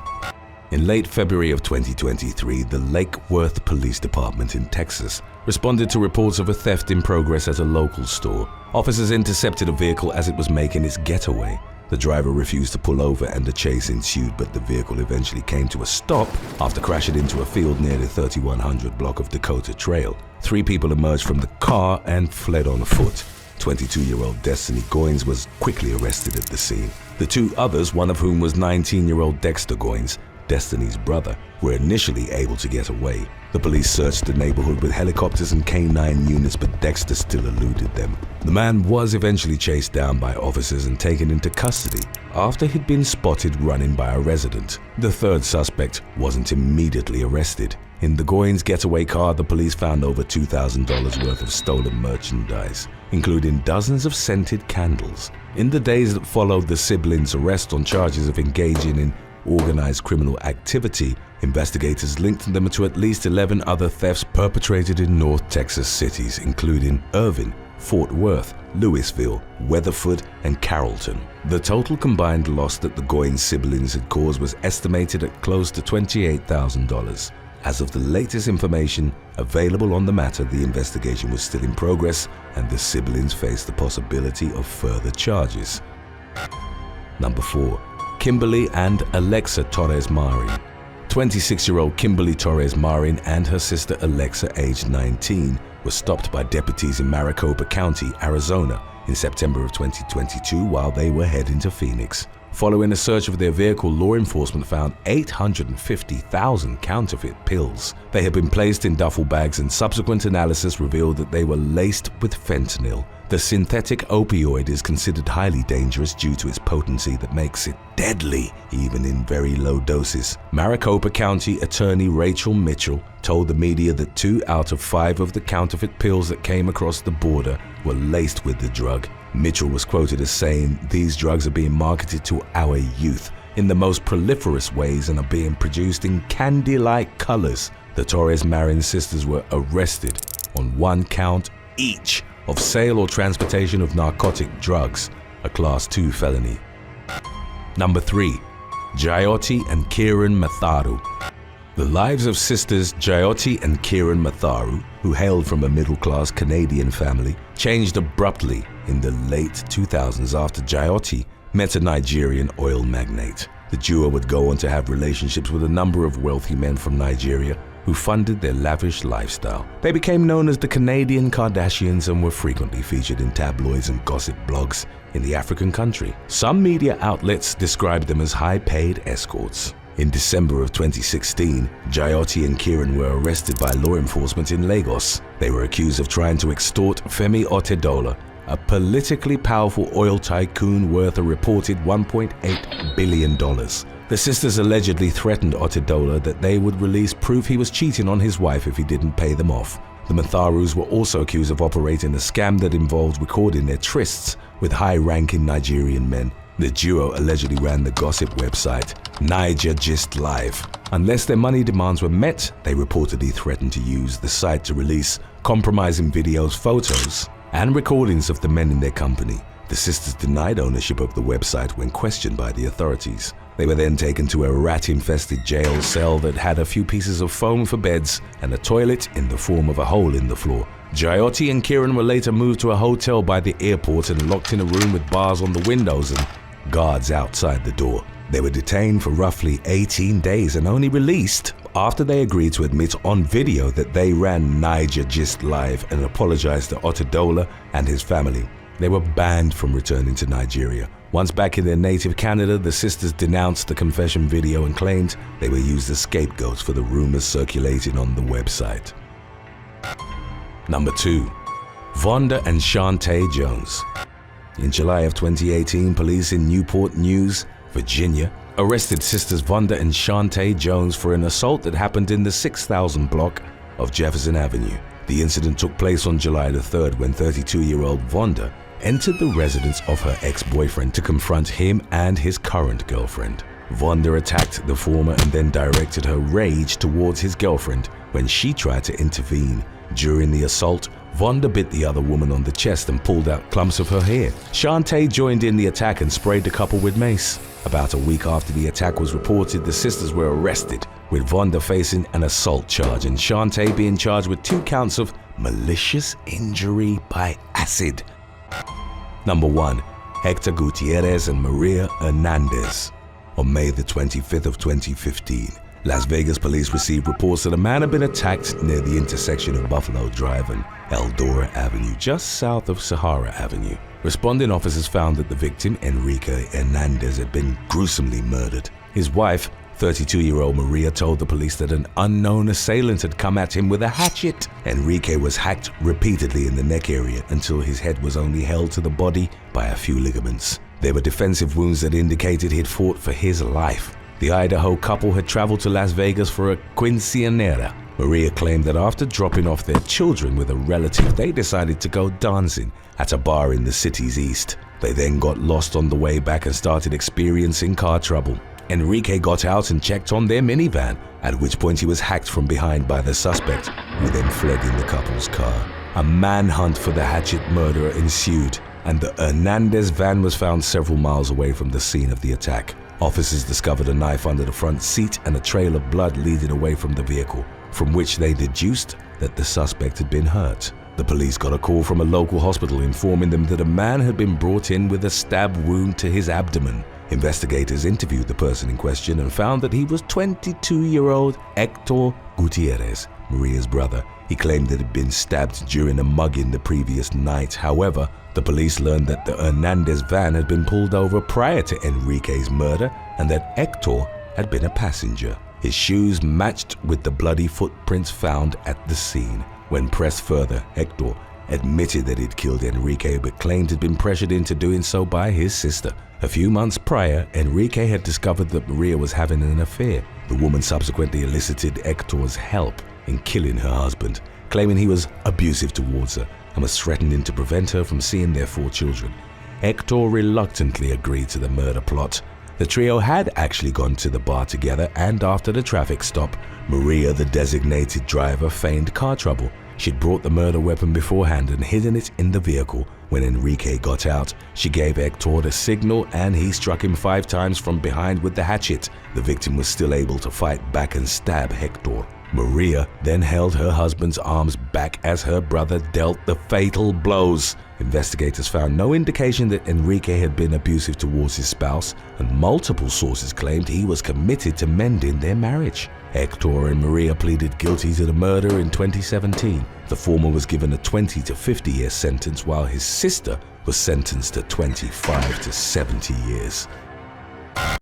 In late February of 2023, the Lake Worth Police Department in Texas responded to reports of a theft in progress at a local store. Officers intercepted a vehicle as it was making its getaway. The driver refused to pull over and a chase ensued, but the vehicle eventually came to a stop after crashing into a field near the 3100 block of Dakota Trail. 3 people emerged from the car and fled on foot. 22-year-old Destiny Goins was quickly arrested at the scene. The 2 others, one of whom was 19-year-old Dexter Goins, Destiny's brother, were initially able to get away. The police searched the neighborhood with helicopters and K-9 units, but Dexter still eluded them. The man was eventually chased down by officers and taken into custody after he'd been spotted running by a resident. The 3rd suspect wasn't immediately arrested. In the Goins getaway car, the police found over $2,000 worth of stolen merchandise, including dozens of scented candles. In the days that followed the siblings' arrest on charges of engaging in organized criminal activity, investigators linked them to at least 11 other thefts perpetrated in North Texas cities, including Irving, Fort Worth, Louisville, Weatherford, and Carrollton. The total combined loss that the Goins siblings had caused was estimated at close to $28,000. As of the latest information available on the matter, the investigation was still in progress and the siblings faced the possibility of further charges. Number 4. Kimberly and Alexa Torres Marin. 26-year-old Kimberly Torres Marin and her sister Alexa, aged 19, were stopped by deputies in Maricopa County, Arizona in September of 2022 while they were heading to Phoenix. Following a search of their vehicle, law enforcement found 850,000 counterfeit pills. They had been placed in duffel bags, and subsequent analysis revealed that they were laced with fentanyl. The synthetic opioid is considered highly dangerous due to its potency that makes it deadly, even in very low doses. Maricopa County Attorney Rachel Mitchell told the media that 2 out of 5 of the counterfeit pills that came across the border were laced with the drug. Mitchell was quoted as saying, "These drugs are being marketed to our youth. in the most proliferous ways and are being produced in candy-like colors. The Torres Marin sisters were arrested on 1 count each of sale or transportation of narcotic drugs, a Class 2 felony. Number 3. Jotti and Kieran Matharu. The lives of sisters Jotti and Kieran Matharu, who hailed from a middle-class Canadian family, changed abruptly in the late 2000s after Jotti met a Nigerian oil magnate. The duo would go on to have relationships with a number of wealthy men from Nigeria who funded their lavish lifestyle. They became known as the Canadian Kardashians and were frequently featured in tabloids and gossip blogs in the African country. Some media outlets described them as high-paid escorts. In December of 2016, Jotti and Kieran were arrested by law enforcement in Lagos. They were accused of trying to extort Femi Otedola, a politically powerful oil tycoon worth a reported $1.8 billion. The sisters allegedly threatened Otedola that they would release proof he was cheating on his wife if he didn't pay them off. The Matharus were also accused of operating a scam that involved recording their trysts with high-ranking Nigerian men. The duo allegedly ran the gossip website Niger Gist Live. Unless their money demands were met, they reportedly threatened to use the site to release compromising videos, photos, and recordings of the men in their company. The sisters denied ownership of the website when questioned by the authorities. They were then taken to a rat-infested jail cell that had a few pieces of foam for beds and a toilet in the form of a hole in the floor. Jotti and Kieran were later moved to a hotel by the airport and locked in a room with bars on the windows and guards outside the door. They were detained for roughly 18 days and only released after they agreed to admit on video that they ran Niger Gist Live and apologized to Otedola and his family. They were banned from returning to Nigeria. Once back in their native Canada, the sisters denounced the confession video and claimed they were used as scapegoats for the rumors circulating on the website. Number 2. Vonda and Shante Jones. In July of 2018, police in Newport News, Virginia, arrested sisters Vonda and Shante Jones for an assault that happened in the 6000 block of Jefferson Avenue. The incident took place on July the 3rd when 32-year-old Vonda entered the residence of her ex-boyfriend to confront him and his current girlfriend. Vonda attacked the former and then directed her rage towards his girlfriend when she tried to intervene. During the assault, Vonda bit the other woman on the chest and pulled out clumps of her hair. Shante joined in the attack and sprayed the couple with mace. About a week after the attack was reported, the sisters were arrested, with Vonda facing an assault charge and Shante being charged with 2 counts of malicious injury by acid. Number 1. Hector Gutierrez and Maria Hernandez. On May the 25th of 2015, Las Vegas police received reports that a man had been attacked near the intersection of Buffalo Drive and Eldora Avenue, just south of Sahara Avenue. Responding officers found that the victim, Enrique Hernandez, had been gruesomely murdered. His wife, 32-year-old Maria, told the police that an unknown assailant had come at him with a hatchet. Enrique was hacked repeatedly in the neck area until his head was only held to the body by a few ligaments. There were defensive wounds that indicated he'd fought for his life. The Idaho couple had traveled to Las Vegas for a quinceañera. Maria claimed that after dropping off their children with a relative, they decided to go dancing at a bar in the city's east. They then got lost on the way back and started experiencing car trouble. Enrique got out and checked on their minivan, at which point he was hacked from behind by the suspect, who then fled in the couple's car. A manhunt for the hatchet murderer ensued, and the Hernandez van was found several miles away from the scene of the attack. Officers discovered a knife under the front seat and a trail of blood leading away from the vehicle, from which they deduced that the suspect had been hurt. The police got a call from a local hospital informing them that a man had been brought in with a stab wound to his abdomen. Investigators interviewed the person in question and found that he was 22-year-old Hector Gutierrez, Maria's brother. He claimed that he'd been stabbed during a mugging the previous night. However, the police learned that the Hernandez van had been pulled over prior to Enrique's murder and that Hector had been a passenger. His shoes matched with the bloody footprints found at the scene. When pressed further, Hector admitted that he'd killed Enrique but claimed he'd been pressured into doing so by his sister. A few months prior, Enrique had discovered that Maria was having an affair. The woman subsequently elicited Hector's help in killing her husband, claiming he was abusive towards her and was threatening to prevent her from seeing their 4 children. Hector reluctantly agreed to the murder plot, The trio had actually gone to the bar together, and after the traffic stop, Maria, the designated driver, feigned car trouble. She'd brought the murder weapon beforehand and hidden it in the vehicle. When Enrique got out, she gave Hector the signal and he struck him 5 times from behind with the hatchet. The victim was still able to fight back and stab Hector. Maria then held her husband's arms back as her brother dealt the fatal blows. Investigators found no indication that Enrique had been abusive towards his spouse, and multiple sources claimed he was committed to mending their marriage. Hector and Maria pleaded guilty to the murder in 2017. The former was given a 20 to 50 year sentence, while his sister was sentenced to 25 to 70 years.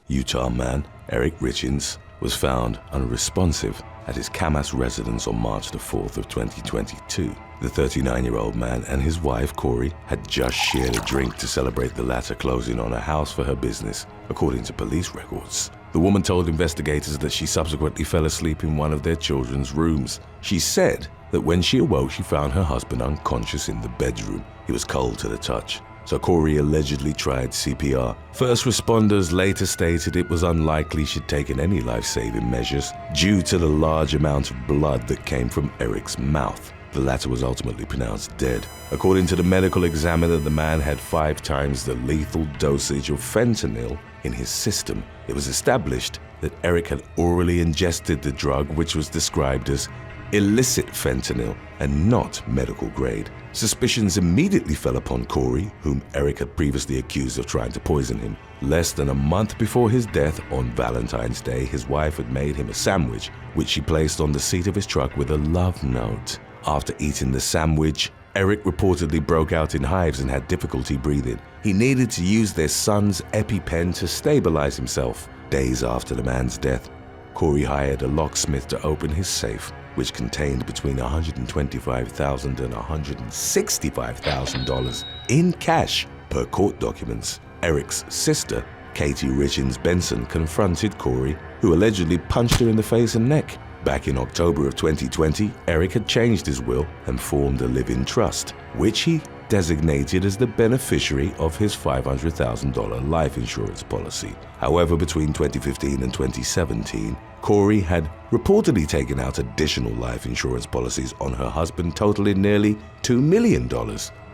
Utah man Eric Richins was found unresponsive at his Camas residence on March the 4th of 2022. The 39-year-old man and his wife, Kari, had just shared a drink to celebrate the latter closing on a house for her business, according to police records. The woman told investigators that she subsequently fell asleep in one of their children's rooms. She said that when she awoke, she found her husband unconscious in the bedroom. He was cold to the touch, so Kari allegedly tried CPR. First responders later stated it was unlikely she'd taken any life-saving measures due to the large amount of blood that came from Eric's mouth. The latter was ultimately pronounced dead. According to the medical examiner, the man had 5 times the lethal dosage of fentanyl in his system. It was established that Eric had orally ingested the drug, which was described as illicit fentanyl and not medical grade. Suspicions immediately fell upon Kari, whom Eric had previously accused of trying to poison him. Less than a month before his death, on Valentine's Day, his wife had made him a sandwich, which she placed on the seat of his truck with a love note. After eating the sandwich, Eric reportedly broke out in hives and had difficulty breathing. He needed to use their son's EpiPen to stabilize himself. Days after the man's death, Kari hired a locksmith to open his safe, which contained between $125,000 and $165,000 in cash per court documents. Eric's sister, Katie Richins Benson, confronted Kari, who allegedly punched her in the face and neck. Back in October of 2020, Eric had changed his will and formed a live-in trust, which he designated as the beneficiary of his $500,000 life insurance policy. However, between 2015 and 2017, Kari had reportedly taken out additional life insurance policies on her husband, totaling nearly $2 million.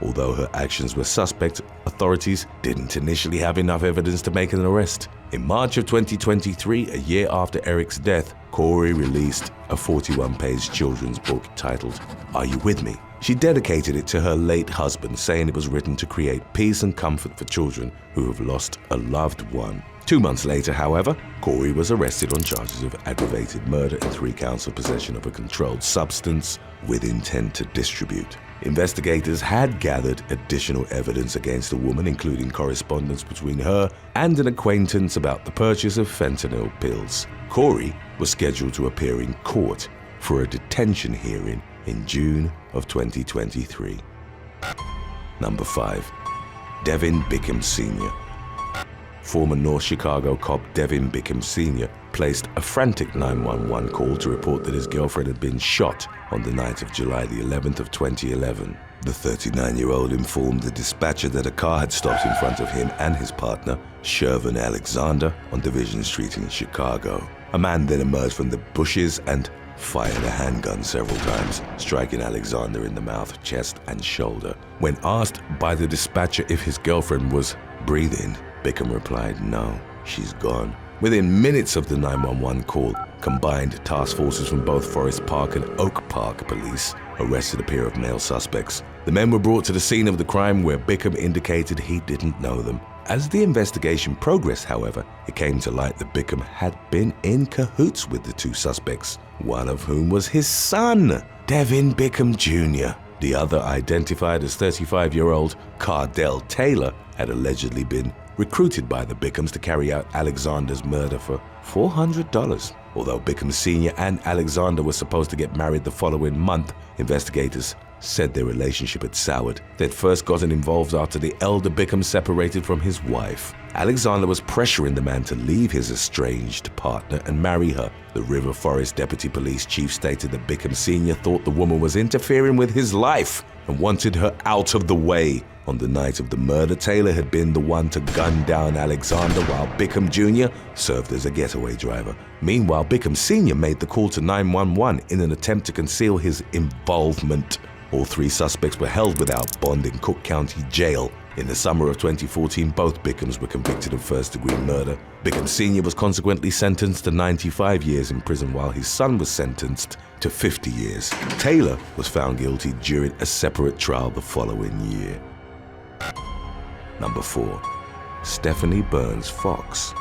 Although her actions were suspect, authorities didn't initially have enough evidence to make an arrest. In March of 2023, a year after Eric's death, Kari released a 41-page children's book titled Are You With Me? She dedicated it to her late husband, saying it was written to create peace and comfort for children who have lost a loved one. 2 months later, however, Kari was arrested on charges of aggravated murder and 3 counts of possession of a controlled substance with intent to distribute. Investigators had gathered additional evidence against the woman, including correspondence between her and an acquaintance about the purchase of fentanyl pills. Kari was scheduled to appear in court for a detention hearing in June of 2023. Number 5. Devin Bickham Sr. Former North Chicago cop Devin Bickham Sr. placed a frantic 911 call to report that his girlfriend had been shot on the night of July the 11th of 2011. The 39-year-old informed the dispatcher that a car had stopped in front of him and his partner, Shervin Alexander, on Division Street in Chicago. A man then emerged from the bushes and fired a handgun several times, striking Alexander in the mouth, chest, and shoulder. When asked by the dispatcher if his girlfriend was breathing, Bickham replied, "No, she's gone." Within minutes of the 911 call, combined task forces from both Forest Park and Oak Park police arrested a pair of male suspects. The men were brought to the scene of the crime, where Bickham indicated he didn't know them. As the investigation progressed, however, it came to light that Bickham had been in cahoots with the 2 suspects, one of whom was his son, Devin Bickham Jr. The other, identified as 35-year-old Cardell Taylor, had allegedly been recruited by the Bickhams to carry out Alexander's murder for $400. Although Bickham Sr. and Alexander were supposed to get married the following month, investigators said their relationship had soured. They'd first gotten involved after the elder Bickham separated from his wife. Alexander was pressuring the man to leave his estranged partner and marry her. The River Forest Deputy Police Chief stated that Bickham Sr. thought the woman was interfering with his life and wanted her out of the way. On the night of the murder, Taylor had been the one to gun down Alexander, while Bickham Jr. served as a getaway driver. Meanwhile, Bickham Sr. made the call to 911 in an attempt to conceal his involvement. All three suspects were held without bond in Cook County Jail. In the summer of 2014, both Bickhams were convicted of first-degree murder. Bickham Sr. was consequently sentenced to 95 years in prison, while his son was sentenced to 50 years. Taylor was found guilty during a separate trial the following year. Number 4. Stephanie Burns Fox.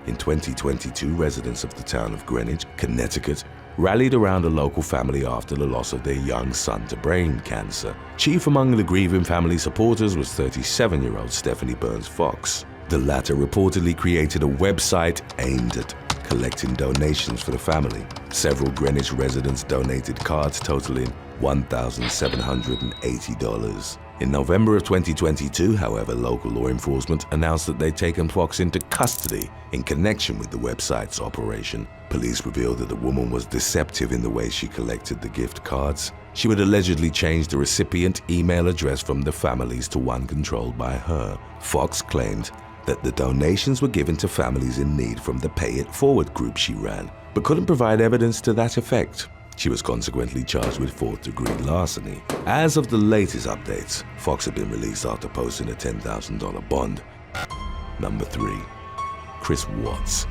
In 2022, residents of the town of Greenwich, Connecticut, rallied around a local family after the loss of their young son to brain cancer. Chief among the grieving family supporters was 37-year-old Stephanie Burns Fox. The latter reportedly created a website aimed at collecting donations for the family. Several Greenwich residents donated cards totaling $1,780. In November of 2022, however, local law enforcement announced that they'd taken Fox into custody in connection with the website's operation. Police revealed that the woman was deceptive in the way she collected the gift cards. She would allegedly change the recipient email address from the families to one controlled by her. Fox claimed that the donations were given to families in need from the Pay It Forward group she ran, but couldn't provide evidence to that effect. She was consequently charged with fourth-degree larceny. As of the latest updates, Fox had been released after posting a $10,000 bond. Number 3. Chris Watts.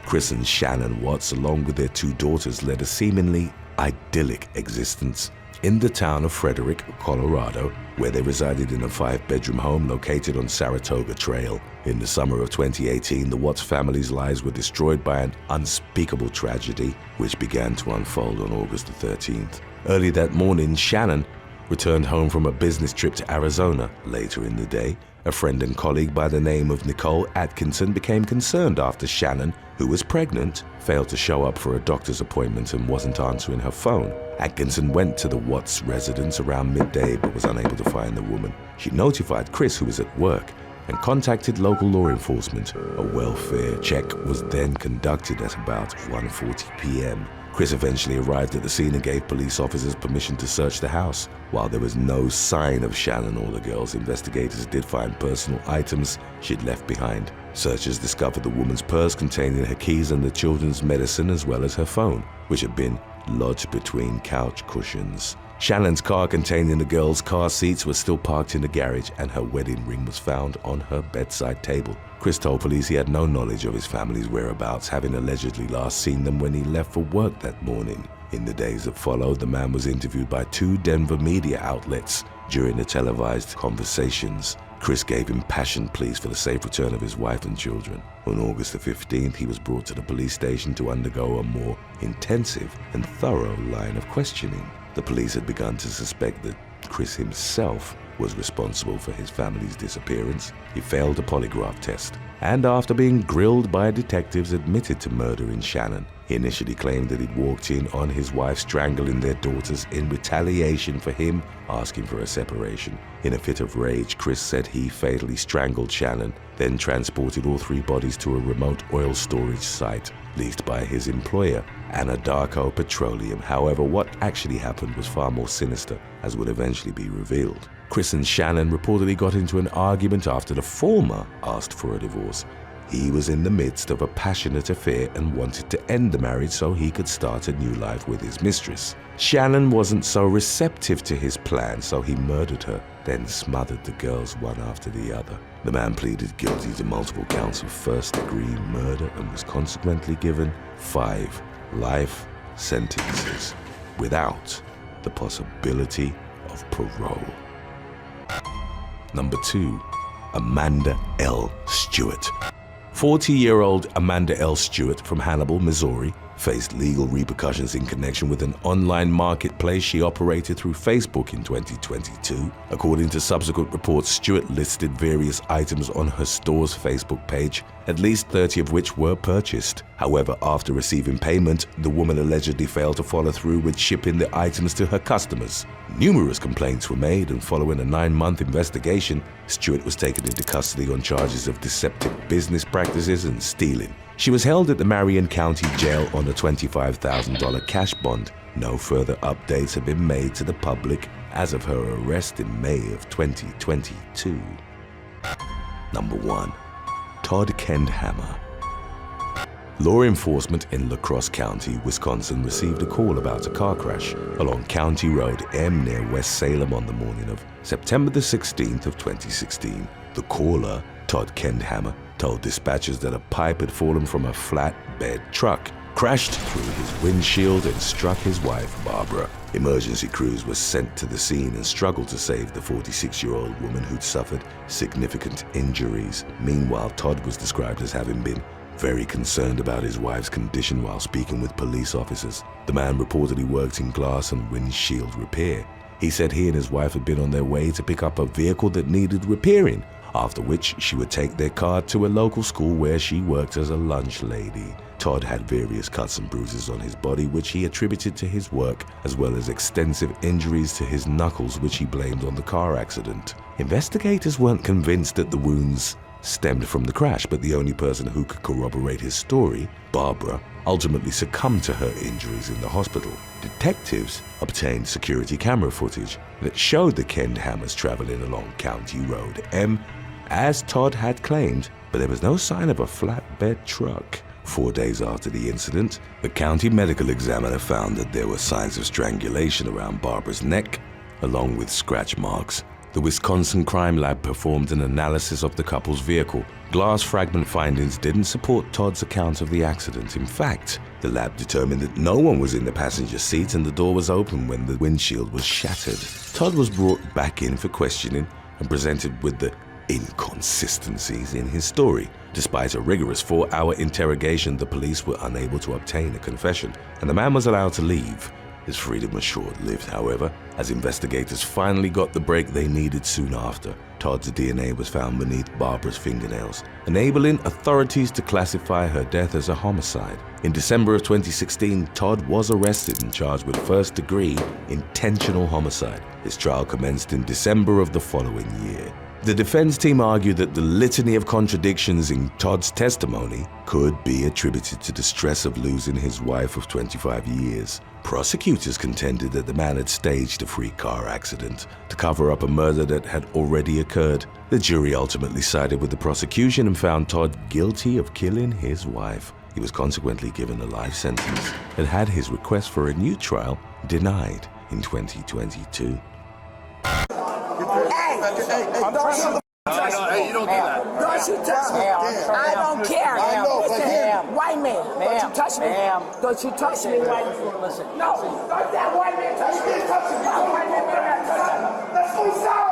Chris and Shannon Watts, along with their 2 daughters, led a seemingly idyllic existence in the town of Frederick, Colorado, where they resided in a 5-bedroom home located on Saratoga Trail. In the summer of 2018, the Watts family's lives were destroyed by an unspeakable tragedy, which began to unfold on August the 13th. Early that morning, Shannon returned home from a business trip to Arizona. Later in the day, a friend and colleague by the name of Nicole Atkinson became concerned after Shannon, who was pregnant, failed to show up for a doctor's appointment and wasn't answering her phone. Atkinson went to the Watts residence around midday but was unable to find the woman. She notified Chris, who was at work, and contacted local law enforcement. A welfare check was then conducted at about 1:40 p.m. Chris eventually arrived at the scene and gave police officers permission to search the house. While there was no sign of Shannon or the girls, investigators did find personal items she'd left behind. Searchers discovered the woman's purse containing her keys and the children's medicine, as well as her phone, which had been lodged between couch cushions. Shannon's car containing the girls' car seats was still parked in the garage, and her wedding ring was found on her bedside table. Chris told police he had no knowledge of his family's whereabouts, having allegedly last seen them when he left for work that morning. In the days that followed, the man was interviewed by 2 Denver media outlets during the televised conversations. Chris gave impassioned pleas for the safe return of his wife and children. On August the 15th, he was brought to the police station to undergo a more intensive and thorough line of questioning. The police had begun to suspect that Chris himself was responsible for his family's disappearance. He failed a polygraph test, and after being grilled by detectives, admitted to murdering Shannon. He initially claimed that he'd walked in on his wife strangling their daughters in retaliation for him asking for a separation. In a fit of rage, Chris said he fatally strangled Shannon, then transported all 3 bodies to a remote oil storage site leased by his employer, Anadarko Petroleum. However, what actually happened was far more sinister, as would eventually be revealed. Chris and Shannon reportedly got into an argument after the former asked for a divorce. He was in the midst of a passionate affair and wanted to end the marriage so he could start a new life with his mistress. Shannon wasn't so receptive to his plan, so he murdered her, then smothered the girls one after the other. The man pleaded guilty to multiple counts of first-degree murder and was consequently given 5 life sentences without the possibility of parole. Number 2. Amanda L. Stewart. 40-year-old Amanda L. Stewart from Hannibal, Missouri, faced legal repercussions in connection with an online marketplace she operated through Facebook in 2022. According to subsequent reports, Stewart listed various items on her store's Facebook page, at least 30 of which were purchased. However, after receiving payment, the woman allegedly failed to follow through with shipping the items to her customers. Numerous complaints were made, and following a 9-month investigation, Stewart was taken into custody on charges of deceptive business practices and stealing. She was held at the Marion County Jail on a $25,000 cash bond. no further updates have been made to the public as of her arrest in May of 2022. Number 1. Todd Kendhammer. Law enforcement in La Crosse County, Wisconsin received a call about a car crash along County Road M near West Salem on the morning of September the 16th of 2016. The caller, Todd Kendhammer, told dispatchers that a pipe had fallen from a flatbed truck, crashed through his windshield and struck his wife, Barbara. Emergency crews were sent to the scene and struggled to save the 46-year-old woman who'd suffered significant injuries. Meanwhile, Todd was described as having been very concerned about his wife's condition while speaking with police officers. The man reportedly worked in glass and windshield repair. He said he and his wife had been on their way to pick up a vehicle that needed repairing, after which she would take their car to a local school where she worked as a lunch lady. Todd had various cuts and bruises on his body, which he attributed to his work, as well as extensive injuries to his knuckles, which he blamed on the car accident. Investigators weren't convinced that the wounds stemmed from the crash, but the only person who could corroborate his story, Barbara, ultimately succumbed to her injuries in the hospital. Detectives obtained security camera footage that showed the Kendhammers traveling along County Road M as Todd had claimed, but there was no sign of a flatbed truck. 4 days after the incident, the county medical examiner found that there were signs of strangulation around Barbara's neck, along with scratch marks. The Wisconsin Crime Lab performed an analysis of the couple's vehicle. Glass fragment findings didn't support Todd's account of the accident. In fact, the lab determined that no one was in the passenger seat and the door was open when the windshield was shattered. Todd was brought back in for questioning and presented with the inconsistencies in his story. Despite a rigorous 4-hour interrogation, the police were unable to obtain a confession, and the man was allowed to leave. His freedom was short-lived, however, as investigators finally got the break they needed soon after. Todd's DNA was found beneath Barbara's fingernails, enabling authorities to classify her death as a homicide. In December of 2016, Todd was arrested and charged with first-degree intentional homicide. His trial commenced in December of the following year. The defense team argued that the litany of contradictions in Todd's testimony could be attributed to the stress of losing his wife of 25 years. Prosecutors contended that the man had staged a freak car accident to cover up a murder that had already occurred. The jury ultimately sided with the prosecution and found Todd guilty of killing his wife. He was consequently given a life sentence and had his request for a new trial denied in 2022. Hey, you don't do that. Don't you touch me. I don't care. Listen, white man, don't you touch me. Don't you touch me, white man. Listen. No, don't that white man touch me. White man better not touch me. Let's go south.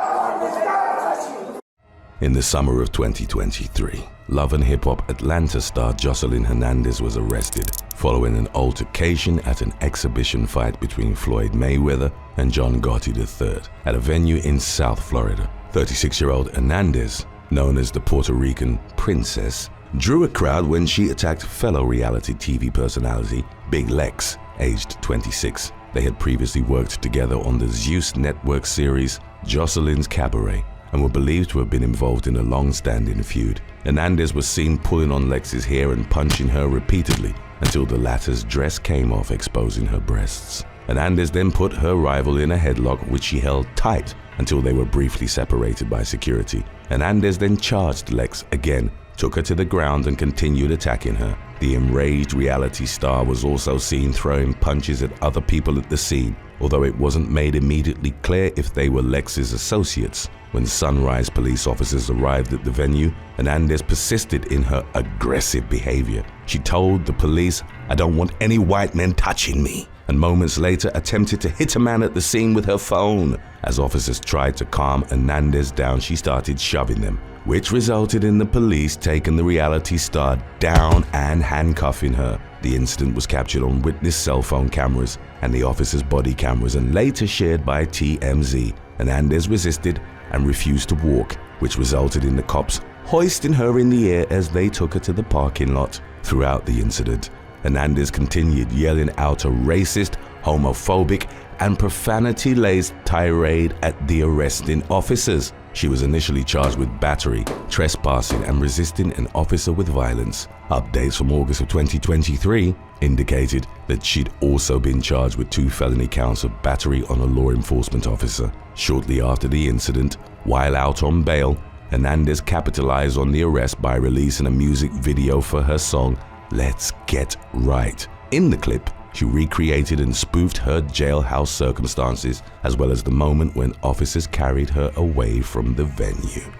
In the summer of 2023, Love and Hip Hop Atlanta star Jocelyn Hernandez was arrested following an altercation at an exhibition fight between Floyd Mayweather and John Gotti III at a venue in South Florida. 36-year-old Hernandez, known as the Puerto Rican Princess, drew a crowd when she attacked fellow reality TV personality Big Lex, aged 26. They had previously worked together on the Zeus Network series Jocelyn's Cabaret and were believed to have been involved in a long-standing feud. Hernandez was seen pulling on Lex's hair and punching her repeatedly until the latter's dress came off, exposing her breasts. Hernandez then put her rival in a headlock, which she held tight until they were briefly separated by security. Hernandez then charged Lex again, took her to the ground and continued attacking her. The enraged reality star was also seen throwing punches at other people at the scene, although it wasn't made immediately clear if they were Lex's associates. When Sunrise police officers arrived at the venue, Hernandez persisted in her aggressive behavior. She told the police, "I don't want any white men touching me," and moments later attempted to hit a man at the scene with her phone. As officers tried to calm Hernandez down, she started shoving them, which resulted in the police taking the reality star down and handcuffing her. The incident was captured on witness cell phone cameras and the officers' body cameras and later shared by TMZ. Hernandez resisted and refused to walk, which resulted in the cops hoisting her in the air as they took her to the parking lot. Throughout the incident, Hernandez continued yelling out a racist, homophobic, and profanity-laced tirade at the arresting officers. She was initially charged with battery, trespassing, and resisting an officer with violence. Updates from August of 2023 indicated that she'd also been charged with 2 felony counts of battery on a law enforcement officer. Shortly after the incident, while out on bail, Hernandez capitalized on the arrest by releasing a music video for her song, Let's Get Right. In the clip, she recreated and spoofed her jailhouse circumstances, as well as the moment when officers carried her away from the venue.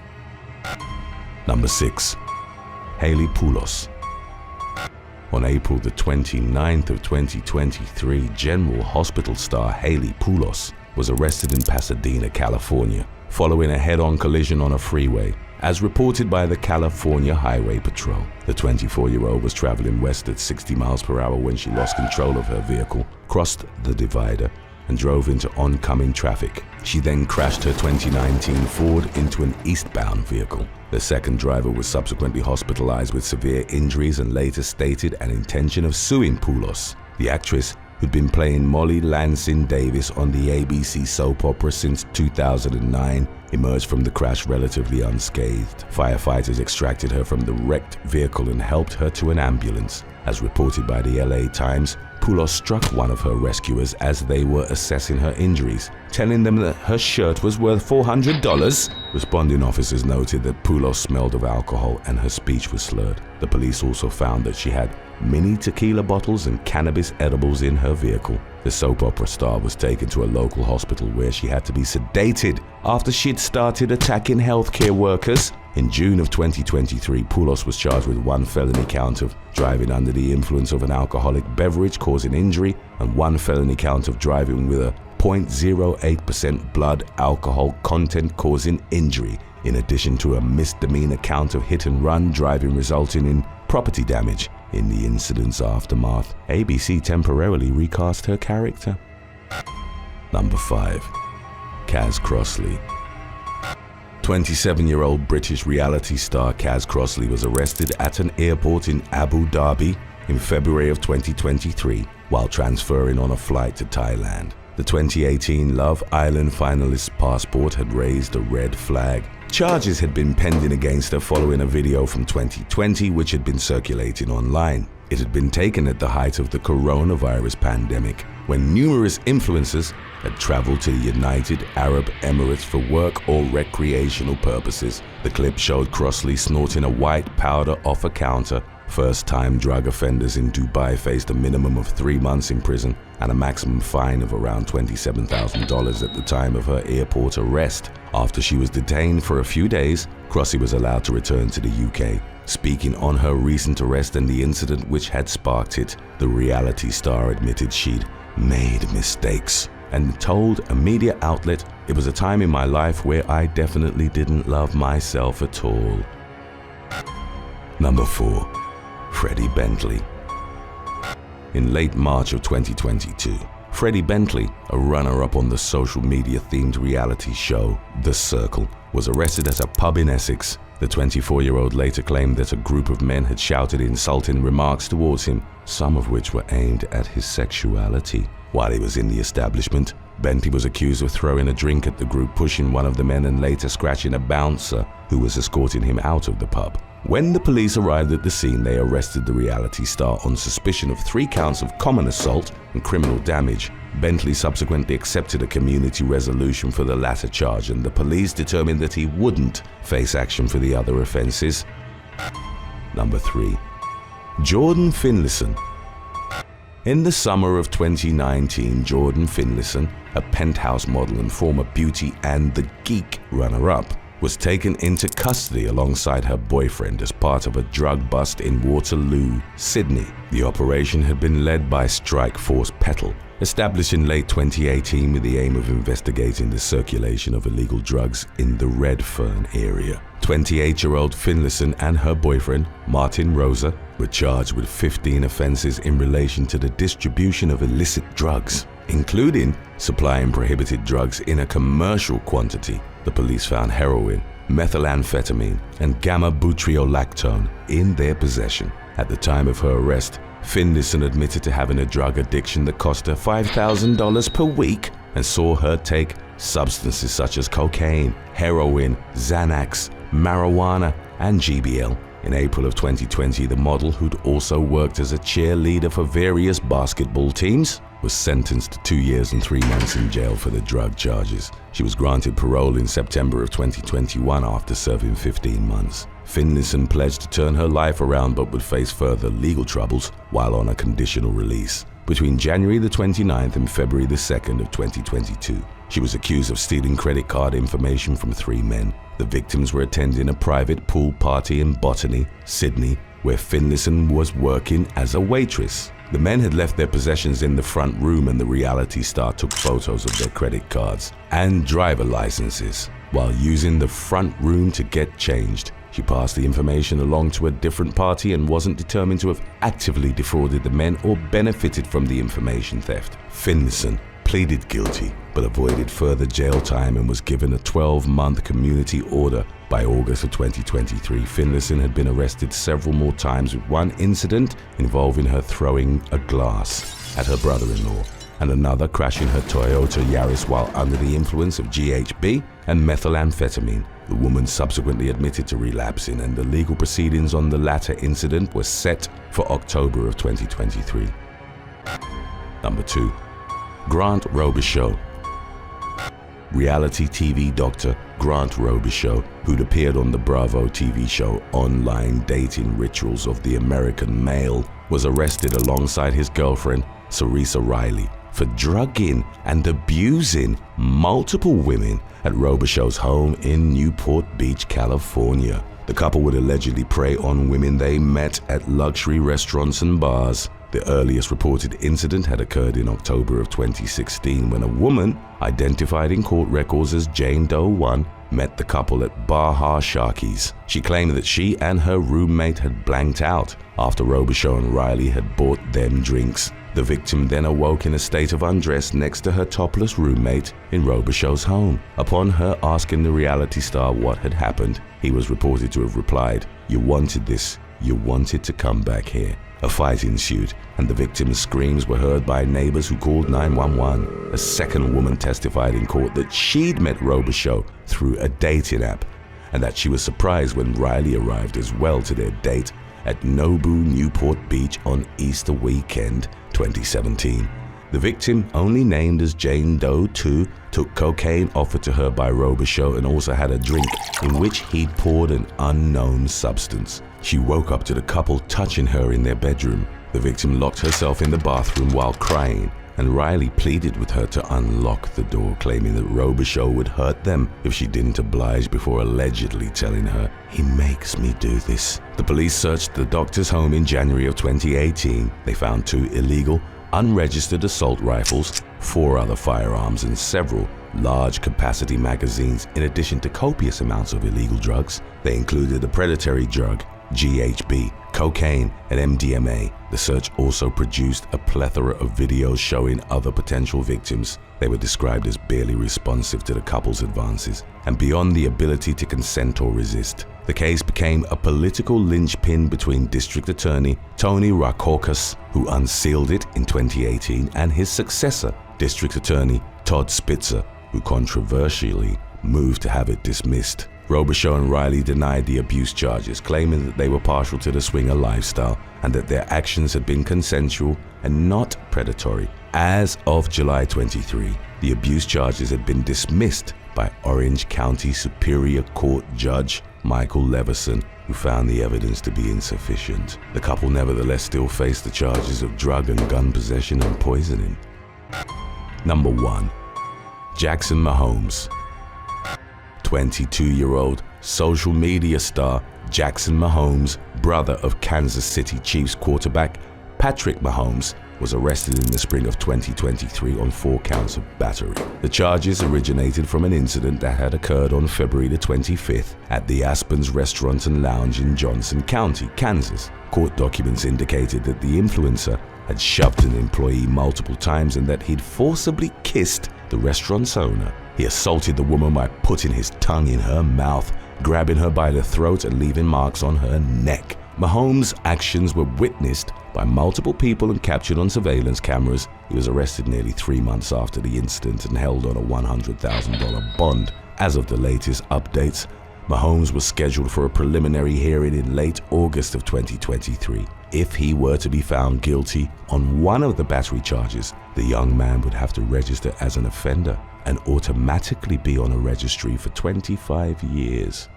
Number 6. Hayley Poulos. On April the 29th of 2023, General Hospital star Hayley Poulos was arrested in Pasadena, California, following a head-on collision on a freeway. As reported by the California Highway Patrol, the 24-year-old was traveling west at 60 miles per hour when she lost control of her vehicle, crossed the divider, and drove into oncoming traffic. She then crashed her 2019 Ford into an eastbound vehicle. The second driver was subsequently hospitalized with severe injuries and later stated an intention of suing Poulos. The actress, who'd been playing Molly Lansing Davis on the ABC soap opera since 2009, emerged from the crash relatively unscathed. Firefighters extracted her from the wrecked vehicle and helped her to an ambulance. As reported by the LA Times, Poulos struck one of her rescuers as they were assessing her injuries, telling them that her shirt was worth $400. Responding officers noted that Poulos smelled of alcohol and her speech was slurred. The police also found that she had mini tequila bottles and cannabis edibles in her vehicle. The soap opera star was taken to a local hospital where she had to be sedated after she'd started attacking healthcare workers. In June of 2023, Poulos was charged with 1 felony count of driving under the influence of an alcoholic beverage causing injury and 1 felony count of driving with a 0.08% blood alcohol content causing injury, in addition to a misdemeanor count of hit and run driving resulting in property damage. In the incident's aftermath, ABC temporarily recast her character. Number 5. Kaz Crossley. 27-year-old British reality star Kaz Crossley was arrested at an airport in Abu Dhabi in February of 2023 while transferring on a flight to Thailand. The 2018 Love Island finalist's passport had raised a red flag. Charges had been pending against her following a video from 2020 which had been circulating online. It had been taken at the height of the coronavirus pandemic, when numerous influencers had traveled to the United Arab Emirates for work or recreational purposes. The clip showed Crossley snorting a white powder off a counter. First-time drug offenders in Dubai faced a minimum of 3 months in prison and a maximum fine of around $27,000 at the time of her airport arrest. After she was detained for a few days, Crossley was allowed to return to the UK. Speaking on her recent arrest and the incident which had sparked it, the reality star admitted she'd made mistakes and told a media outlet, "It was a time in my life where I definitely didn't love myself at all." Number 4. Freddie Bentley. In late March of 2022, Freddie Bentley, a runner-up on the social media-themed reality show The Circle, was arrested at a pub in Essex. The 24-year-old later claimed that a group of men had shouted insulting remarks towards him, some of which were aimed at his sexuality. While he was in the establishment, Bentley was accused of throwing a drink at the group, pushing one of the men and later scratching a bouncer who was escorting him out of the pub. When the police arrived at the scene, they arrested the reality star on suspicion of 3 counts of common assault and criminal damage. Bentley subsequently accepted a community resolution for the latter charge, and the police determined that he wouldn't face action for the other offenses. Number 3. Jordan Finlayson. In the summer of 2019, Jordan Finlayson, a Penthouse model and former Beauty and the Geek runner-up, was taken into custody alongside her boyfriend as part of a drug bust in Waterloo, Sydney. The operation had been led by Strike Force Petal, established in late 2018 with the aim of investigating the circulation of illegal drugs in the Redfern area. 28-year-old Finlayson and her boyfriend, Martin Rosa, were charged with 15 offenses in relation to the distribution of illicit drugs, including supplying prohibited drugs in a commercial quantity. The police found heroin, methamphetamine, and gamma-butyolactone in their possession. At the time of her arrest, Finlayson admitted to having a drug addiction that cost her $5,000 per week and saw her take substances such as cocaine, heroin, Xanax, marijuana, and GBL. In April of 2020, the model, who'd also worked as a cheerleader for various basketball teams, was sentenced to 2 years and 3 months in jail for the drug charges. She was granted parole in September of 2021 after serving 15 months. Finlayson pledged to turn her life around but would face further legal troubles while on a conditional release. Between January the 29th and February the 2nd of 2022, she was accused of stealing credit card information from 3 men. The victims were attending a private pool party in Botany, Sydney, where Finlayson was working as a waitress. The men had left their possessions in the front room and the reality star took photos of their credit cards and driver licenses. While using the front room to get changed, she passed the information along to a different party and wasn't determined to have actively defrauded the men or benefited from the information theft. Finlayson pleaded guilty but avoided further jail time and was given a 12-month community order. By August of 2023, Finlayson had been arrested several more times, with one incident involving her throwing a glass at her brother-in-law and another crashing her Toyota Yaris while under the influence of GHB and methamphetamine. The woman subsequently admitted to relapsing, and the legal proceedings on the latter incident were set for October of 2023. Number 2. Grant Robichaux. Reality TV doctor Grant Robichaux, who'd appeared on the Bravo TV show Online Dating Rituals of the American Male, was arrested alongside his girlfriend, Sarisa Riley, for drugging and abusing multiple women at Robichaux's home in Newport Beach, California. The couple would allegedly prey on women they met at luxury restaurants and bars. The earliest reported incident had occurred in October of 2016 when a woman, identified in court records as Jane Doe 1, met the couple at Baja Sharkies. She claimed that she and her roommate had blanked out after Robichaux and Riley had bought them drinks. The victim then awoke in a state of undress next to her topless roommate in Robichaux's home. Upon her asking the reality star what had happened, he was reported to have replied, "You wanted this. You wanted to come back here." A fight ensued, and the victim's screams were heard by neighbors who called 911. A second woman testified in court that she'd met Robichaux through a dating app, and that she was surprised when Riley arrived as well to their date at Nobu Newport Beach on Easter weekend 2017. The victim, only named as Jane Doe 2, took cocaine offered to her by Robichaux and also had a drink in which he'd poured an unknown substance. She woke up to the couple touching her in their bedroom. The victim locked herself in the bathroom while crying, and Riley pleaded with her to unlock the door, claiming that Robichaux would hurt them if she didn't oblige, before allegedly telling her, "He makes me do this." The police searched the doctor's home in January of 2018. They found 2 illegal, unregistered assault rifles, 4 other firearms, and several large-capacity magazines, in addition to copious amounts of illegal drugs. They included a predatory drug, GHB, cocaine, and MDMA. The search also produced a plethora of videos showing other potential victims. They were described as barely responsive to the couple's advances and beyond the ability to consent or resist. The case became a political linchpin between District Attorney Tony Rackauckus, who unsealed it in 2018, and his successor, District Attorney Todd Spitzer, who controversially moved to have it dismissed. Robichaux and Riley denied the abuse charges, claiming that they were partial to the swinger lifestyle and that their actions had been consensual and not predatory. As of July 23, the abuse charges had been dismissed by Orange County Superior Court Judge Michael Leveson, who found the evidence to be insufficient. The couple nevertheless still faced the charges of drug and gun possession and poisoning. Number 1. Jackson Mahomes. 22-year-old social media star Jackson Mahomes, brother of Kansas City Chiefs quarterback Patrick Mahomes, was arrested in the spring of 2023 on 4 counts of battery. The charges originated from an incident that had occurred on February the 25th at the Aspen's Restaurant and Lounge in Johnson County, Kansas. Court documents indicated that the influencer had shoved an employee multiple times and that he'd forcibly kissed the restaurant's owner. He assaulted the woman by putting his tongue in her mouth, grabbing her by the throat and leaving marks on her neck. Mahomes' actions were witnessed by multiple people and captured on surveillance cameras. He was arrested nearly 3 months after the incident and held on a $100,000 bond. As of the latest updates, Mahomes was scheduled for a preliminary hearing in late August of 2023. If he were to be found guilty on one of the battery charges, the young man would have to register as an offender and automatically be on a registry for 25 years.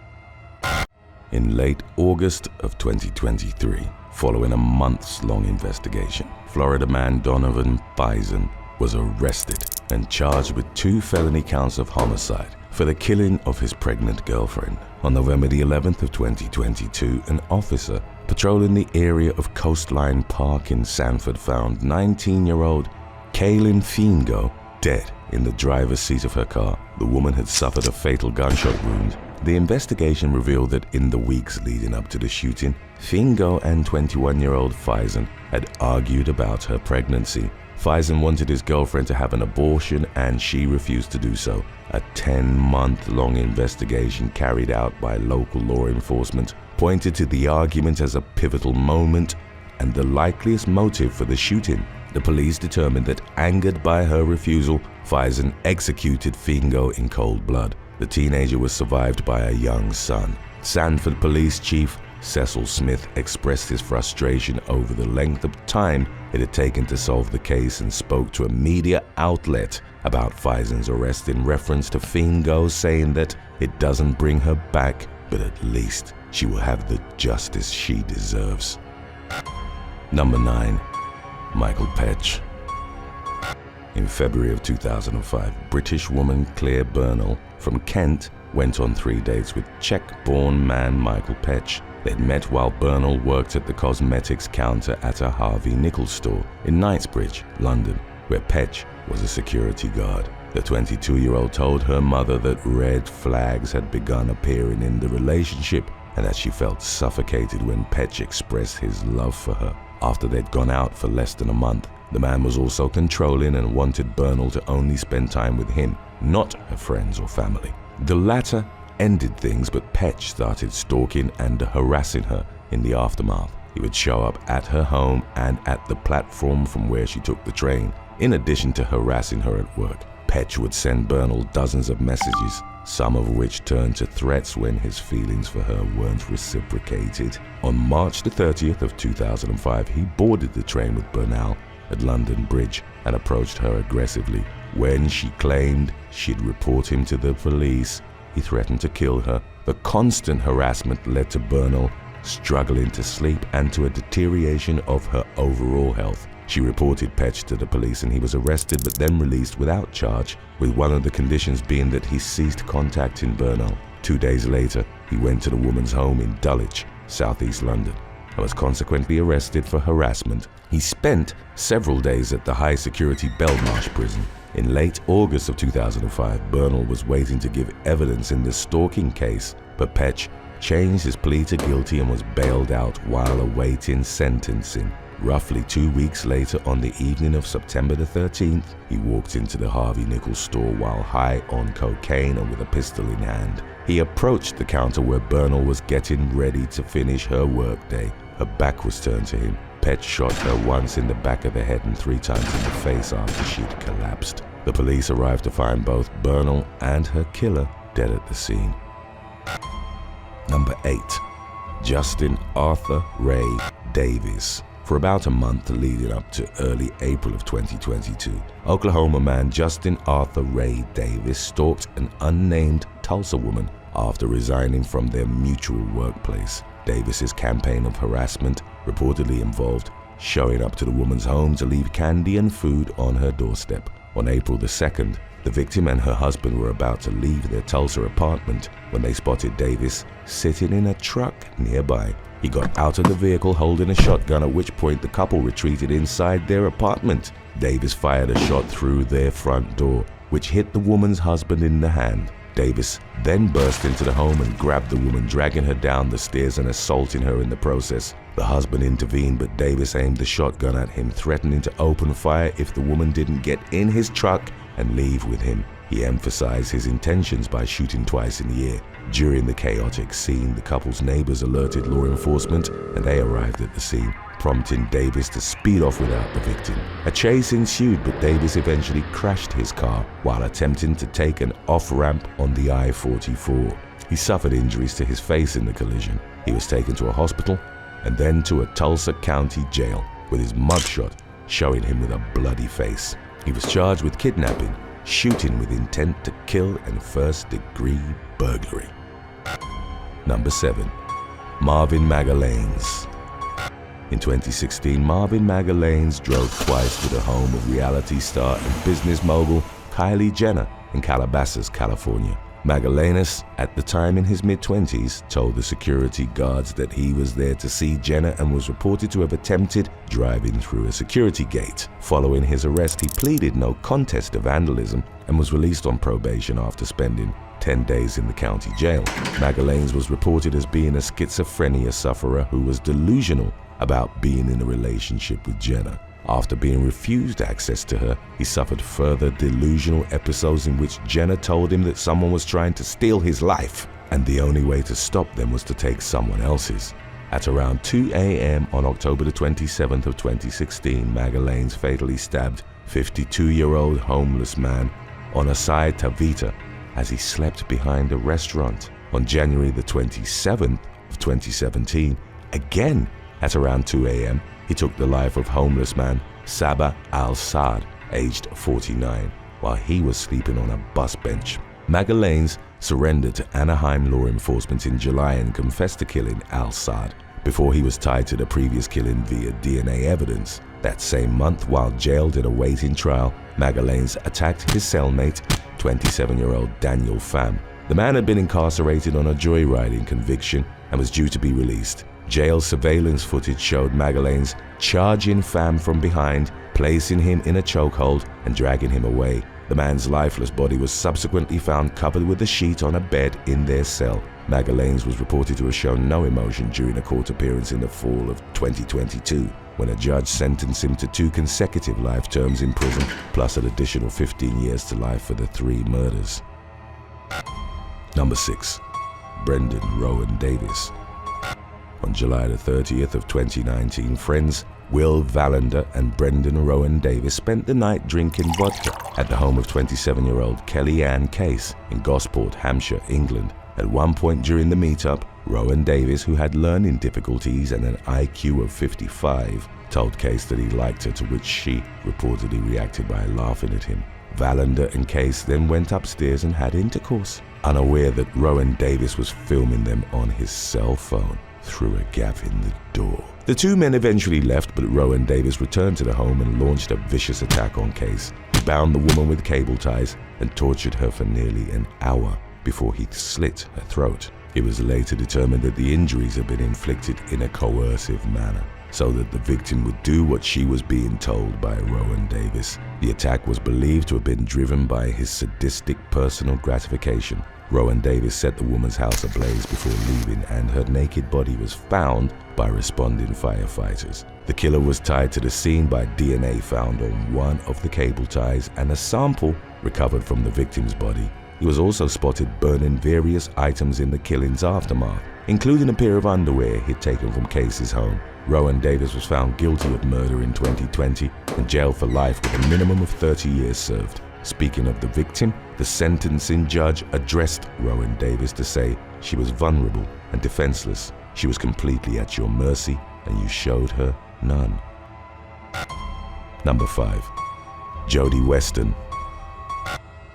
In late August of 2023, following a months-long investigation, Florida man Donovan Faison was arrested and charged with 2 felony counts of homicide for the killing of his pregnant girlfriend. On November the 11th of 2022, an officer patrolling the area of Coastline Park in Sanford found 19-year-old Caitlyn Fingo dead in the driver's seat of her car. The woman had suffered a fatal gunshot wound. The investigation revealed that in the weeks leading up to the shooting, Fingo and 21-year-old Faison had argued about her pregnancy. Faison wanted his girlfriend to have an abortion and she refused to do so. A 10-month-long investigation carried out by local law enforcement pointed to the argument as a pivotal moment and the likeliest motive for the shooting. The police determined that, angered by her refusal, Faison executed Fingo in cold blood. The teenager was survived by a young son. Sanford Police Chief Cecil Smith expressed his frustration over the length of time it had taken to solve the case and spoke to a media outlet about Faison's arrest in reference to Fingo, saying that it doesn't bring her back, but at least she will have the justice she deserves. Number 9. Michael Petch. In February of 2005, British woman Claire Bernal from Kent went on 3 dates with Czech-born man Michael Petch. They'd met while Bernal worked at the cosmetics counter at a Harvey Nichols store in Knightsbridge, London, where Petch was a security guard. The 22-year-old told her mother that red flags had begun appearing in the relationship and that she felt suffocated when Petch expressed his love for her. After they'd gone out for less than a month, the man was also controlling and wanted Bernal to only spend time with him, not her friends or family. The latter ended things, but Petch started stalking and harassing her in the aftermath. He would show up at her home and at the platform from where she took the train. In addition to harassing her at work, Petch would send Bernal dozens of messages, some of which turned to threats when his feelings for her weren't reciprocated. On March the 30th of 2005, he boarded the train with Bernal at London Bridge and approached her aggressively. When she claimed she'd report him to the police, he threatened to kill her. The constant harassment led to Bernal struggling to sleep and to a deterioration of her overall health. She reported Petch to the police and he was arrested but then released without charge, with one of the conditions being that he ceased contacting Bernal. 2 days later, he went to the woman's home in Dulwich, southeast London, and was consequently arrested for harassment. He spent several days at the high-security Belmarsh prison. In late August of 2005, Bernal was waiting to give evidence in the stalking case, but Petch changed his plea to guilty and was bailed out while awaiting sentencing. Roughly 2 weeks later, on the evening of September the 13th, he walked into the Harvey Nichols store while high on cocaine and with a pistol in hand. He approached the counter where Bernal was getting ready to finish her workday. Her back was turned to him. Petch shot her once in the back of the head and 3 times in the face after she'd collapsed. The police arrived to find both Bernal and her killer dead at the scene. Number 8. Justin Arthur Ray Davis. For about a month leading up to early April of 2022, Oklahoma man Justin Arthur Ray Davis stalked an unnamed Tulsa woman after resigning from their mutual workplace. Davis's campaign of harassment reportedly involved showing up to the woman's home to leave candy and food on her doorstep. On April the 2nd, the victim and her husband were about to leave their Tulsa apartment when they spotted Davis sitting in a truck nearby. He got out of the vehicle holding a shotgun, at which point the couple retreated inside their apartment. Davis fired a shot through their front door, which hit the woman's husband in the hand. Davis then burst into the home and grabbed the woman, dragging her down the stairs and assaulting her in the process. The husband intervened, but Davis aimed the shotgun at him, threatening to open fire if the woman didn't get in his truck and leave with him. He emphasized his intentions by shooting twice in the air. During the chaotic scene, the couple's neighbors alerted law enforcement and they arrived at the scene. prompting Davis to speed off without the victim. A chase ensued, but Davis eventually crashed his car while attempting to take an off-ramp on the I-44. He suffered injuries to his face in the collision. He was taken to a hospital and then to a Tulsa County jail with his mugshot showing him with a bloody face. He was charged with kidnapping, shooting with intent to kill, and first-degree burglary. Number 7. Marvin Magallanes. In 2016, Marvin Magallanes drove twice to the home of reality star and business mogul Kylie Jenner in Calabasas, California. Magallanes, at the time in his mid-20s, told the security guards that he was there to see Jenner and was reported to have attempted driving through a security gate. Following his arrest, he pleaded no contest to vandalism and was released on probation after spending 10 days in the county jail. Magallanes was reported as being a schizophrenia sufferer who was delusional about being in a relationship with Jenner. After being refused access to her, he suffered further delusional episodes in which Jenner told him that someone was trying to steal his life, and the only way to stop them was to take someone else's. At around 2 a.m. on October the 27th of 2016, Magallanes fatally stabbed 52-year-old homeless man on a side Tavita as he slept behind a restaurant. On January the 27th of 2017, again at around 2 a.m., he took the life of homeless man Sabah Al-Sad, aged 49, while he was sleeping on a bus bench. Magallanes surrendered to Anaheim law enforcement in July and confessed to killing Al-Sad before he was tied to the previous killing via DNA evidence. That same month, while jailed and awaiting trial, Magallanes attacked his cellmate, 27-year-old Daniel Pham. The man had been incarcerated on a joyriding conviction and was due to be released. Jail surveillance footage showed Magallanes charging Pham from behind, placing him in a chokehold and dragging him away. The man's lifeless body was subsequently found covered with a sheet on a bed in their cell. Magallanes was reported to have shown no emotion during a court appearance in the fall of 2022, when a judge sentenced him to 2 consecutive life terms in prison, plus an additional 15 years to life for the 3 murders. Number 6. Brendan Rowan Davis. On July the 30th of 2019, friends Will Vander and Brendan Rowan Davis spent the night drinking vodka at the home of 27-year-old Kellyanne Case in Gosport, Hampshire, England. At one point during the meetup, Rowan Davis, who had learning difficulties and an IQ of 55, told Case that he liked her, to which she reportedly reacted by laughing at him. Valander and Case then went upstairs and had intercourse, unaware that Rowan Davis was filming them on his cell phone through a gap in the door. The 2 men eventually left, but Rowan Davis returned to the home and launched a vicious attack on Case. He bound the woman with cable ties and tortured her for nearly an hour before he slit her throat. It was later determined that the injuries had been inflicted in a coercive manner, so that the victim would do what she was being told by Rowan Davis. The attack was believed to have been driven by his sadistic personal gratification. Rowan Davis set the woman's house ablaze before leaving, and her naked body was found by responding firefighters. The killer was tied to the scene by DNA found on one of the cable ties and a sample recovered from the victim's body. He was also spotted burning various items in the killing's aftermath, including a pair of underwear he'd taken from Case's home. Rowan Davis was found guilty of murder in 2020 and jailed for life with a minimum of 30 years served. Speaking of the victim, the sentencing judge addressed Rowan Davis to say she was vulnerable and defenseless. She was completely at your mercy and you showed her none. Number 5. Jodie Weston.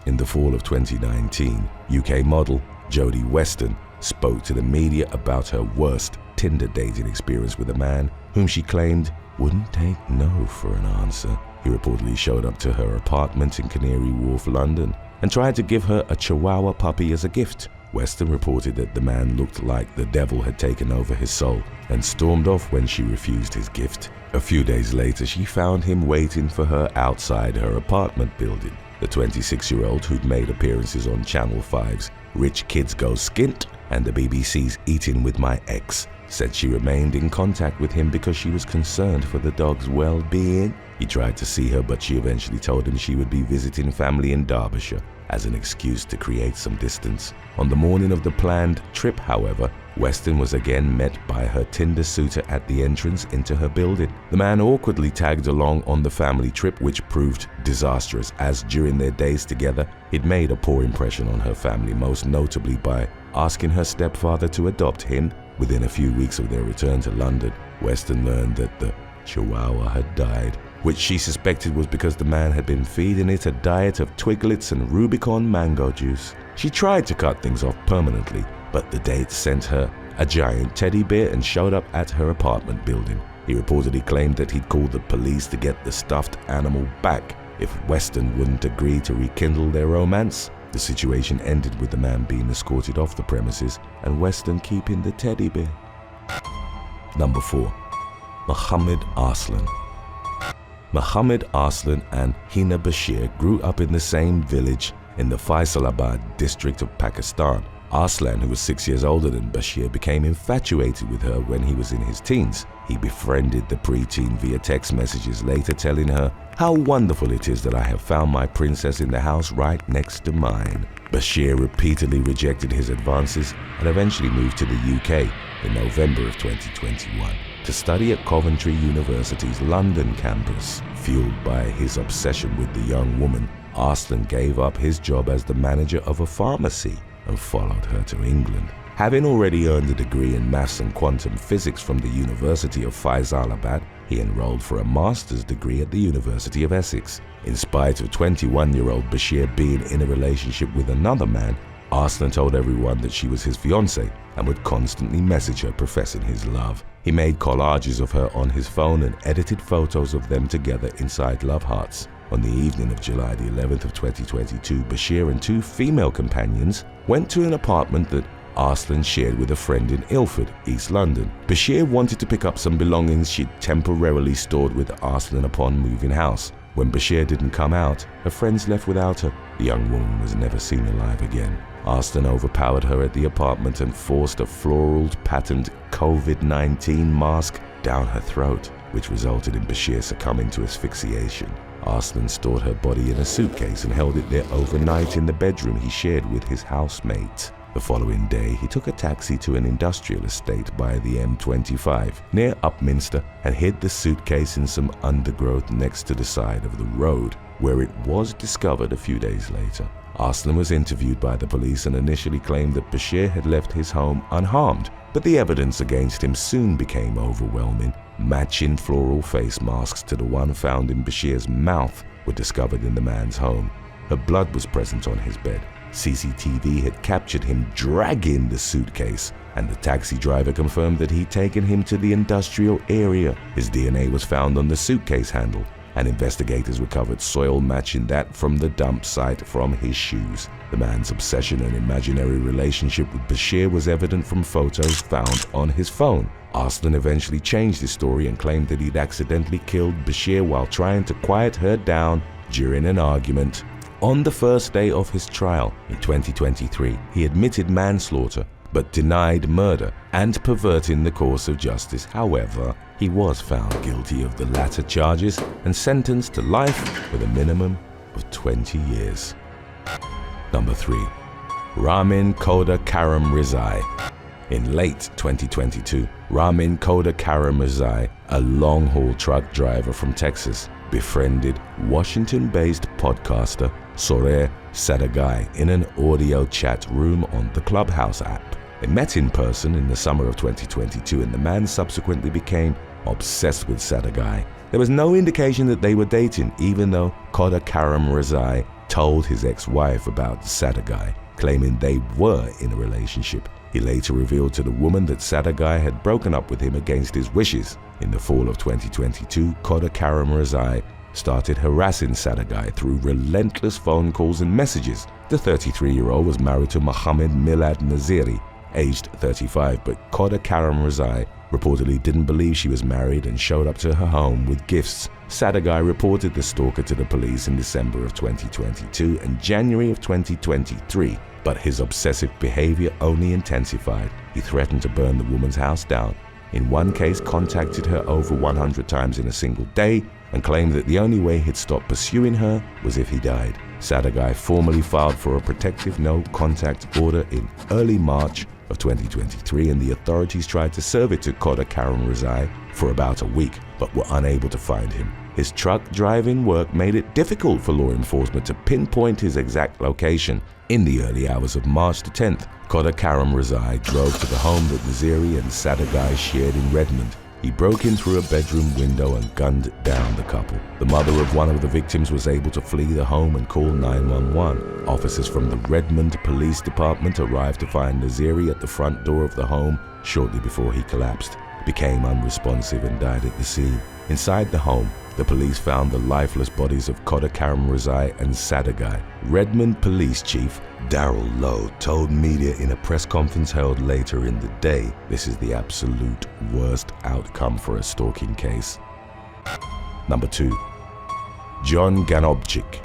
In the fall of 2019, UK model Jodie Weston spoke to the media about her worst Tinder dating experience with a man whom she claimed wouldn't take no for an answer. He reportedly showed up to her apartment in Canary Wharf, London, and tried to give her a Chihuahua puppy as a gift. Weston reported that the man looked like the devil had taken over his soul and stormed off when she refused his gift. A few days later, she found him waiting for her outside her apartment building. The 26-year-old, who'd made appearances on Channel 5's Rich Kids Go Skint and the BBC's Eating with My Ex, said she remained in contact with him because she was concerned for the dog's well-being. He tried to see her, but she eventually told him she would be visiting family in Derbyshire. as an excuse to create some distance. On the morning of the planned trip, however, Weston was again met by her Tinder suitor at the entrance into her building. The man awkwardly tagged along on the family trip, which proved disastrous, as during their days together, he'd made a poor impression on her family, most notably by asking her stepfather to adopt him. Within a few weeks of their return to London, Weston learned that the Chihuahua had died, which she suspected was because the man had been feeding it a diet of Twiglets and Rubicon mango juice. She tried to cut things off permanently, but the date sent her a giant teddy bear and showed up at her apartment building. He reportedly claimed that he'd called the police to get the stuffed animal back if Weston wouldn't agree to rekindle their romance. The situation ended with the man being escorted off the premises and Weston keeping the teddy bear. Number 4. Muhammad Arslan. Muhammad Arslan and Hina Bashir grew up in the same village in the Faisalabad district of Pakistan. Arslan, who was 6 years older than Bashir, became infatuated with her when he was in his teens. He befriended the preteen via text messages, later telling her, "How wonderful it is that I have found my princess in the house right next to mine." Bashir repeatedly rejected his advances and eventually moved to the UK in November of 2021 to study at Coventry University's London campus. Fueled by his obsession with the young woman, Arslan gave up his job as the manager of a pharmacy and followed her to England. Having already earned a degree in maths and quantum physics from the University of Faisalabad, he enrolled for a master's degree at the University of Essex. In spite of 21-year-old Bashir being in a relationship with another man, Arslan told everyone that she was his fiancée and would constantly message her professing his love. He made collages of her on his phone and edited photos of them together inside love hearts. On the evening of July the 11th of 2022, Bashir and 2 female companions went to an apartment that Arslan shared with a friend in Ilford, East London. Bashir wanted to pick up some belongings she'd temporarily stored with Arslan upon moving house. When Bashir didn't come out, her friends left without her. The young woman was never seen alive again. Arslan overpowered her at the apartment and forced a floral patterned COVID-19 mask down her throat, which resulted in Bashir succumbing to asphyxiation. Arslan stored her body in a suitcase and held it there overnight in the bedroom he shared with his housemate. The following day, he took a taxi to an industrial estate by the M25 near Upminster and hid the suitcase in some undergrowth next to the side of the road, where it was discovered a few days later. Arslan was interviewed by the police and initially claimed that Bashir had left his home unharmed, but the evidence against him soon became overwhelming. Matching floral face masks to the one found in Bashir's mouth were discovered in the man's home. Her blood was present on his bed. CCTV had captured him dragging the suitcase, and the taxi driver confirmed that he'd taken him to the industrial area. His DNA was found on the suitcase handle, and investigators recovered soil matching that from the dump site from his shoes. The man's obsession and imaginary relationship with Bashir was evident from photos found on his phone. Arslan eventually changed his story and claimed that he'd accidentally killed Bashir while trying to quiet her down during an argument. On the first day of his trial in 2023, he admitted manslaughter but denied murder and perverting the course of justice. However, he was found guilty of the latter charges and sentenced to life with a minimum of 20 years. Number 3. Ramin Koda Karam Rizai. In late 2022, Ramin Koda Karam Rizai, a long-haul truck driver from Texas, befriended Washington-based podcaster Soraya Sadagai in an audio chat room on the Clubhouse app. They met in person in the summer of 2022, and the man subsequently became obsessed with Sadagai. There was no indication that they were dating, even though Koda Karam Rizai told his ex-wife about Sadagai, claiming they were in a relationship. He later revealed to the woman that Sadagai had broken up with him against his wishes. In the fall of 2022, Koda Karam Rizai started harassing Sadagai through relentless phone calls and messages. The 33-year-old was married to Mohammed Milad Naziri, aged 35, but Koda Karam Rizai reportedly didn't believe she was married and showed up to her home with gifts. Sadagai reported the stalker to the police in December of 2022 and January of 2023, but his obsessive behavior only intensified. He threatened to burn the woman's house down. In one case, contacted her over 100 times in a single day and claimed that the only way he'd stop pursuing her was if he died. Sadler formally filed for a protective no-contact order in early March of 2023, and the authorities tried to serve it to Kari Russell for about a week, but were unable to find him. His truck driving work made it difficult for law enforcement to pinpoint his exact location. In the early hours of March the 10th, Kari Russell drove to the home that Naziri and Sadler shared in Redmond. He broke in through a bedroom window and gunned down the couple. The mother of one of the victims was able to flee the home and call 911. Officers from the Redmond Police Department arrived to find Naziri at the front door of the home shortly before he collapsed, became unresponsive and died at the scene. Inside the home, the police found the lifeless bodies of Kari Russell and Sadler. Redmond Police Chief Darrell Lowe told media in a press conference held later in the day, "This is the absolute worst outcome for a stalking case." Number 2. John Ganobchik.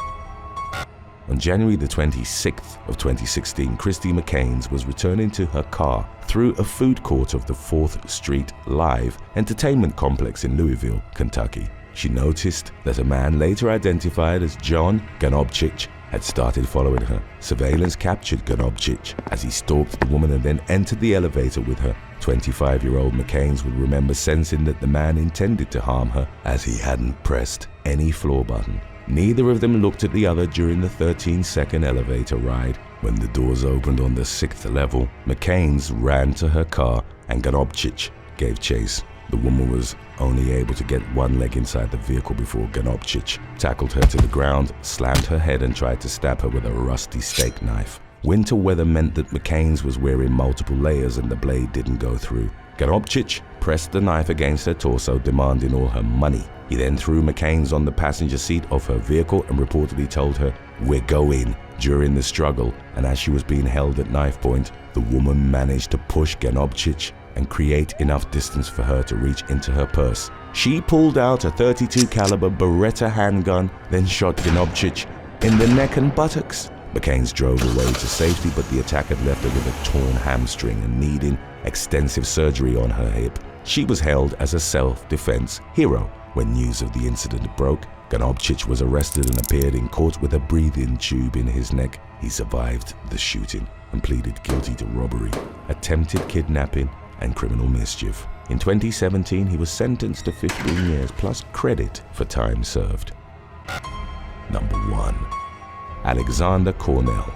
On January the 26th of 2016, Christy McCains was returning to her car through a food court of the 4th Street Live entertainment complex in Louisville, Kentucky. She noticed that a man later identified as John Ganobchik had started following her. Surveillance captured Ganobchik as he stalked the woman and then entered the elevator with her. 25-year-old McCains would remember sensing that the man intended to harm her as he hadn't pressed any floor button. Neither of them looked at the other during the 13-second elevator ride. When the doors opened on the 6th level, McCains ran to her car and Ganobchik gave chase. The woman was only able to get one leg inside the vehicle before Ganobchik tackled her to the ground, slammed her head and tried to stab her with a rusty steak knife. Winter weather meant that McCains was wearing multiple layers and the blade didn't go through. Ganobchik pressed the knife against her torso, demanding all her money. He then threw McCains on the passenger seat of her vehicle and reportedly told her, "We're going." During the struggle, and as she was being held at knife point, the woman managed to push Ganobchik and create enough distance for her to reach into her purse. She pulled out a .32 caliber Beretta handgun, then shot Ganobchik in the neck and buttocks. McCains drove away to safety, but the attack had left her with a torn hamstring and needing extensive surgery on her hip. She was hailed as a self-defense hero. When news of the incident broke, Ganobchik was arrested and appeared in court with a breathing tube in his neck. He survived the shooting and pleaded guilty to robbery, attempted kidnapping, and criminal mischief. In 2017, he was sentenced to 15 years plus credit for time served. Number 1. Alexander Cornell.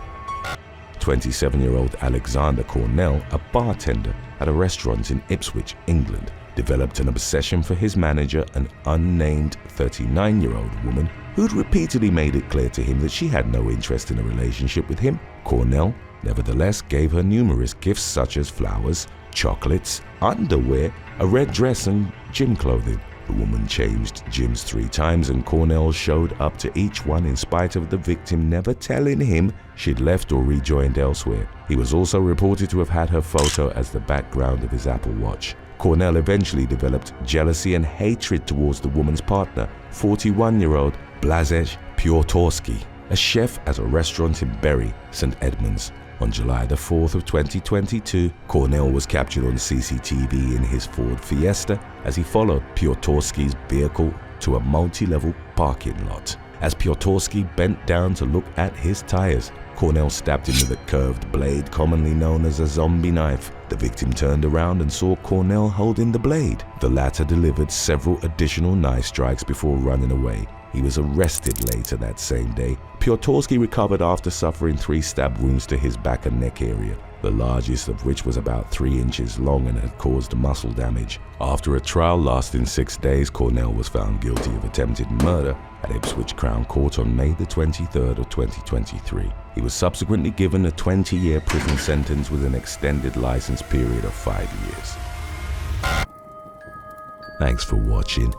27-year-old Alexander Cornell, a bartender at a restaurant in Ipswich, England, developed an obsession for his manager, an unnamed 39-year-old woman who'd repeatedly made it clear to him that she had no interest in a relationship with him. Cornell, nevertheless, gave her numerous gifts such as flowers, chocolates, underwear, a red dress, and gym clothing. The woman changed gyms 3 times and Cornell showed up to each one in spite of the victim never telling him she'd left or rejoined elsewhere. He was also reported to have had her photo as the background of his Apple Watch. Cornell eventually developed jealousy and hatred towards the woman's partner, 41-year-old Blazej Piotrowski, a chef at a restaurant in Bury, St. Edmunds. On July the 4th of 2022, Cornell was captured on CCTV in his Ford Fiesta as he followed Piotrowski's vehicle to a multi-level parking lot. As Piotrowski bent down to look at his tires, Cornell stabbed him with a curved blade commonly known as a zombie knife. The victim turned around and saw Cornell holding the blade. The latter delivered several additional knife strikes before running away. He was arrested later that same day. Piotrowski recovered after suffering 3 stab wounds to his back and neck area, the largest of which was about 3 inches long and had caused muscle damage. After a trial lasting 6 days, Cornell was found guilty of attempted murder at Ipswich Crown Court on May the 23rd of 2023. He was subsequently given a 20-year prison sentence with an extended license period of 5 years. Thanks for watching.